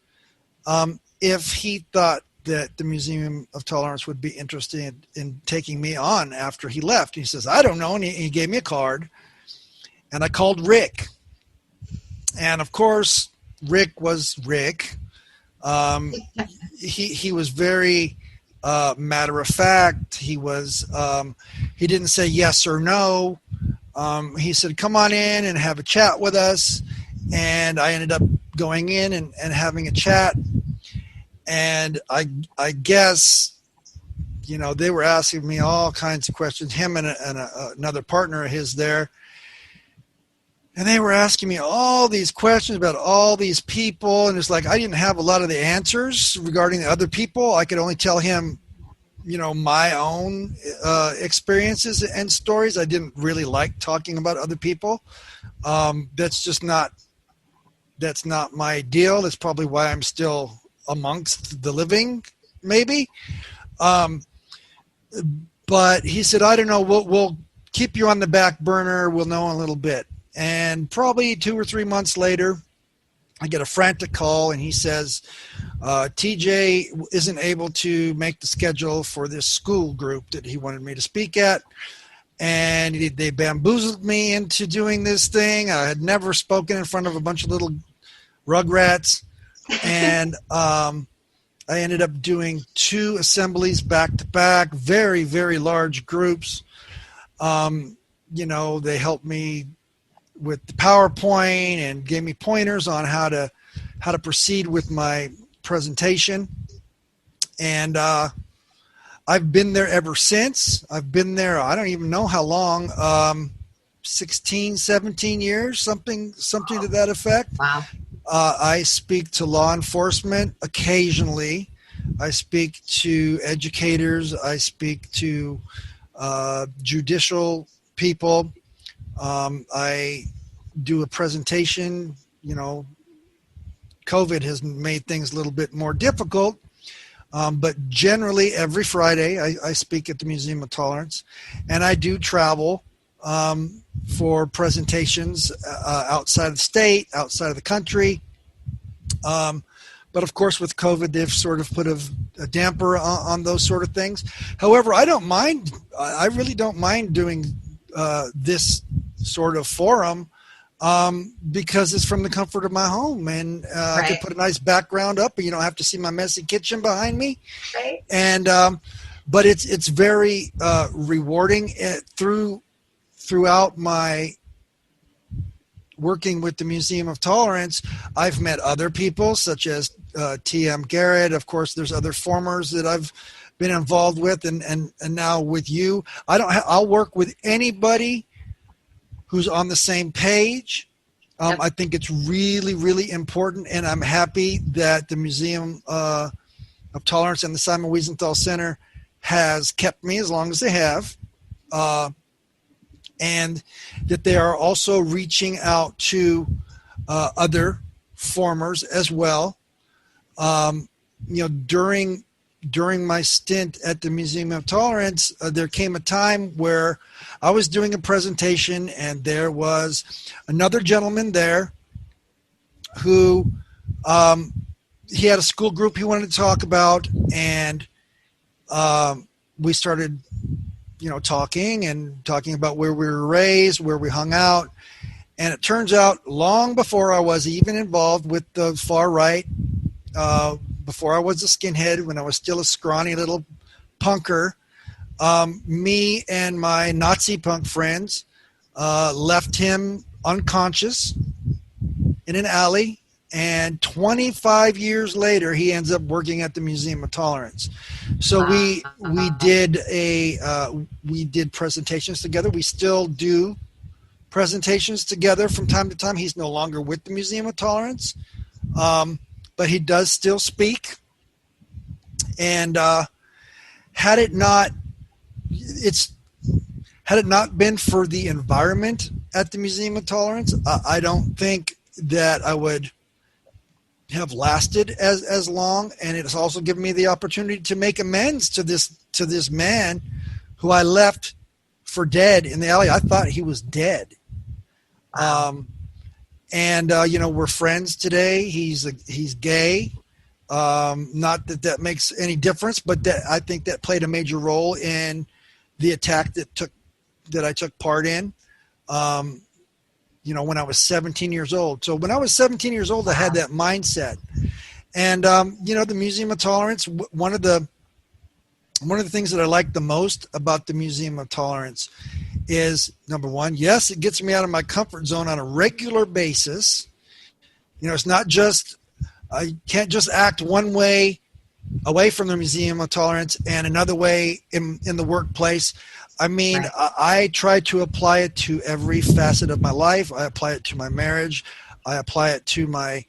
if he thought that the Museum of Tolerance would be interested in taking me on after he left. He says, "I don't know," and he gave me a card, and I called Rick. And of course, Rick was Rick. He was very matter of fact. He didn't say yes or no. He said, "Come on in and have a chat with us." And I ended up going in and having a chat. And I guess, they were asking me all kinds of questions, him and another partner of his there. And they were asking me all these questions about all these people. And it's like, I didn't have a lot of the answers regarding the other people. I could only tell him, my own experiences and stories. I didn't really like talking about other people. That's not my deal. That's probably why I'm still amongst the living, maybe. But he said, "I don't know, we'll keep you on the back burner. We'll know in a little bit." And probably 2 or 3 months later, I get a frantic call, and he says, TJ isn't able to make the schedule for this school group that he wanted me to speak at. And they bamboozled me into doing this thing. I had never spoken in front of a bunch of little rugrats. And I ended up doing 2 assemblies back to back, very, very large groups. They helped me with the PowerPoint and gave me pointers on how to proceed with my presentation. And I've been there ever since. I've been there, I don't even know how long, 16, 17 years, something to that effect. Wow. I speak to law enforcement occasionally. I speak to educators. I speak to judicial people. I do a presentation. COVID has made things a little bit more difficult. But generally every Friday I speak at the Museum of Tolerance, and I do travel for presentations outside of the state, outside of the country. But of course with COVID, they've sort of put a damper on those sort of things. However, I really don't mind doing this sort of forum because it's from the comfort of my home, and I can put a nice background up, and you don't have to see my messy kitchen behind me. Right. And but it's very rewarding throughout my working with the Museum of Tolerance. I've met other people such as T.M. Garrett. Of course, there's other formers that I've been involved with, and now with you. I'll work with anybody who's on the same page. Yep. I think it's really, really important, and I'm happy that the Museum of Tolerance and the Simon Wiesenthal Center has kept me as long as they have, and that they are also reaching out to other formers as well. during my stint at the Museum of Tolerance, there came a time where I was doing a presentation and there was another gentleman there who he had a school group he wanted to talk about, and we started talking about where we were raised, where we hung out. And it turns out long before I was even involved with the far right, before I was a skinhead, when I was still a scrawny little punker, me and my Nazi punk friends left him unconscious in an alley. And 25 years later, he ends up working at the Museum of Tolerance. So we did presentations together. We still do presentations together from time to time. He's no longer with the Museum of Tolerance, but he does still speak. And had it not been for the environment at the Museum of Tolerance, I don't think that I would have lasted as long. And it's also given me the opportunity to make amends to this man who I left for dead in the alley. I thought he was dead. We're friends today. He's gay. Not that makes any difference, but that I think that played a major role in the attack that I took part in. When I was 17 years old. So when I was 17 years old, I had that mindset. And, the Museum of Tolerance, one of the things that I like the most about the Museum of Tolerance is, number one, yes, it gets me out of my comfort zone on a regular basis. It's not just, I can't just act one way away from the Museum of Tolerance and another way in the workplace. I mean, right. I try to apply it to every facet of my life. I apply it to my marriage. I apply it to my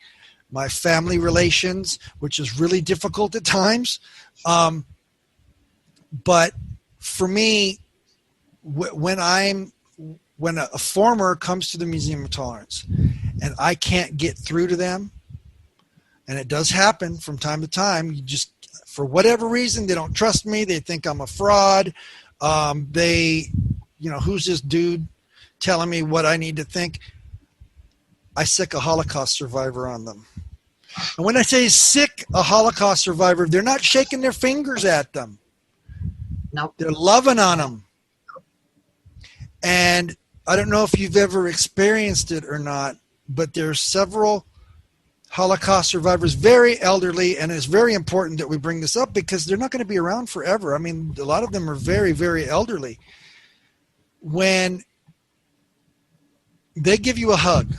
family relations, which is really difficult at times. But for me, when a former comes to the Museum of Tolerance and I can't get through to them, and it does happen from time to time, you just, for whatever reason, they don't trust me. They think I'm a fraud. Who's this dude telling me what I need to think? I sick a Holocaust survivor on them. And when I say sick a Holocaust survivor, they're not shaking their fingers at them. Nope. They're loving on them. And I don't know if you've ever experienced it or not, but there's several Holocaust survivors, very elderly, and it's very important that we bring this up because they're not going to be around forever. I mean, a lot of them are very, very elderly. When they give you a hug,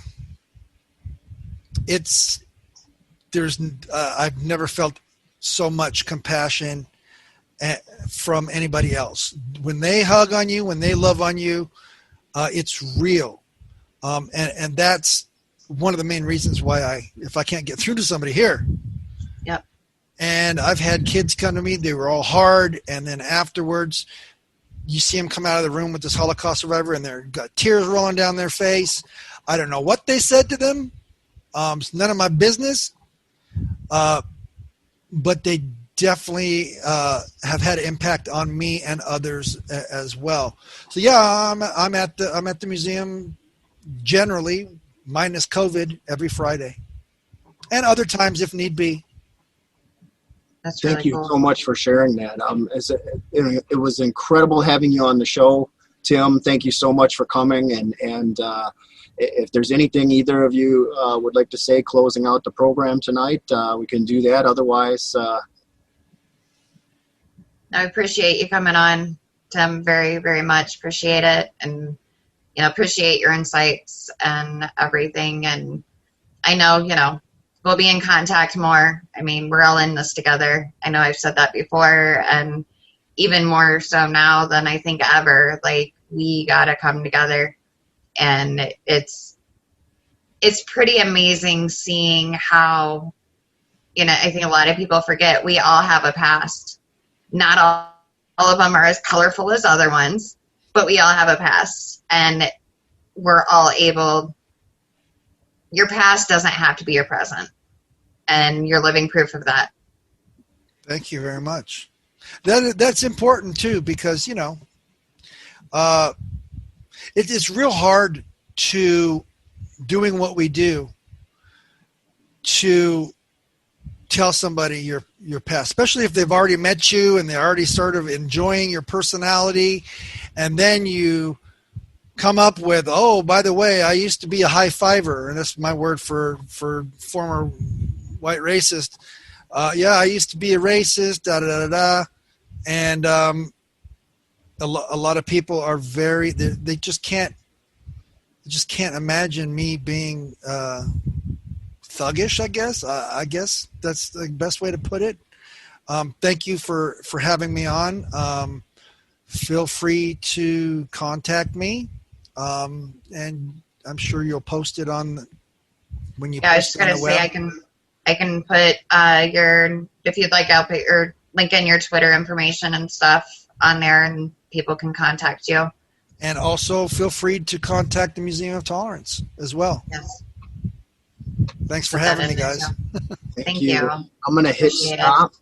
I've never felt so much compassion from anybody else. When they hug on you, when they love on you, it's real. And that's one of the main reasons why if I can't get through to somebody here. Yep. And I've had kids come to me, they were all hard. And then afterwards you see them come out of the room with this Holocaust survivor and they've got tears rolling down their face. I don't know what they said to them. It's none of my business. But they definitely have had an impact on me and others as well. So yeah, I'm at the museum generally, minus COVID, every Friday, and other times if need be. That's really Thank you cool. so much for sharing that. It was incredible having you on the show, Tim. Thank you so much for coming. And if there's anything either of you would like to say closing out the program tonight, we can do that. Otherwise, I appreciate you coming on, Tim, very, very much. Appreciate it. And, appreciate your insights and everything. And I know, we'll be in contact more. I mean, we're all in this together. I know I've said that before, and even more so now than I think ever. Like, we got to come together. And it's pretty amazing seeing how, I think a lot of people forget we all have a past. Not all of them are as colorful as other ones, but we all have a past, and we're all able. Your past doesn't have to be your present, and you're living proof of that. Thank you very much. That's important too, because it's real hard to doing what we do to tell somebody your past, especially if they've already met you and they're already sort of enjoying your personality, and then you come up with, oh, by the way, I used to be a high fiver, and that's my word for former white racist. Yeah, I used to be a racist, da da da da, and a lot of people are they just can't imagine me being thuggish. I guess that's the best way to put it. Thank you for having me on. Feel free to contact me, and I'm sure you'll post it on when you. Yeah, I was just gonna say I can put if you'd like, I'll put your link in your Twitter information and stuff on there, and people can contact you. And also feel free to contact the Museum of Tolerance as well. Yes. Thanks for having me, guys. Thank you. I'm going to hit stop.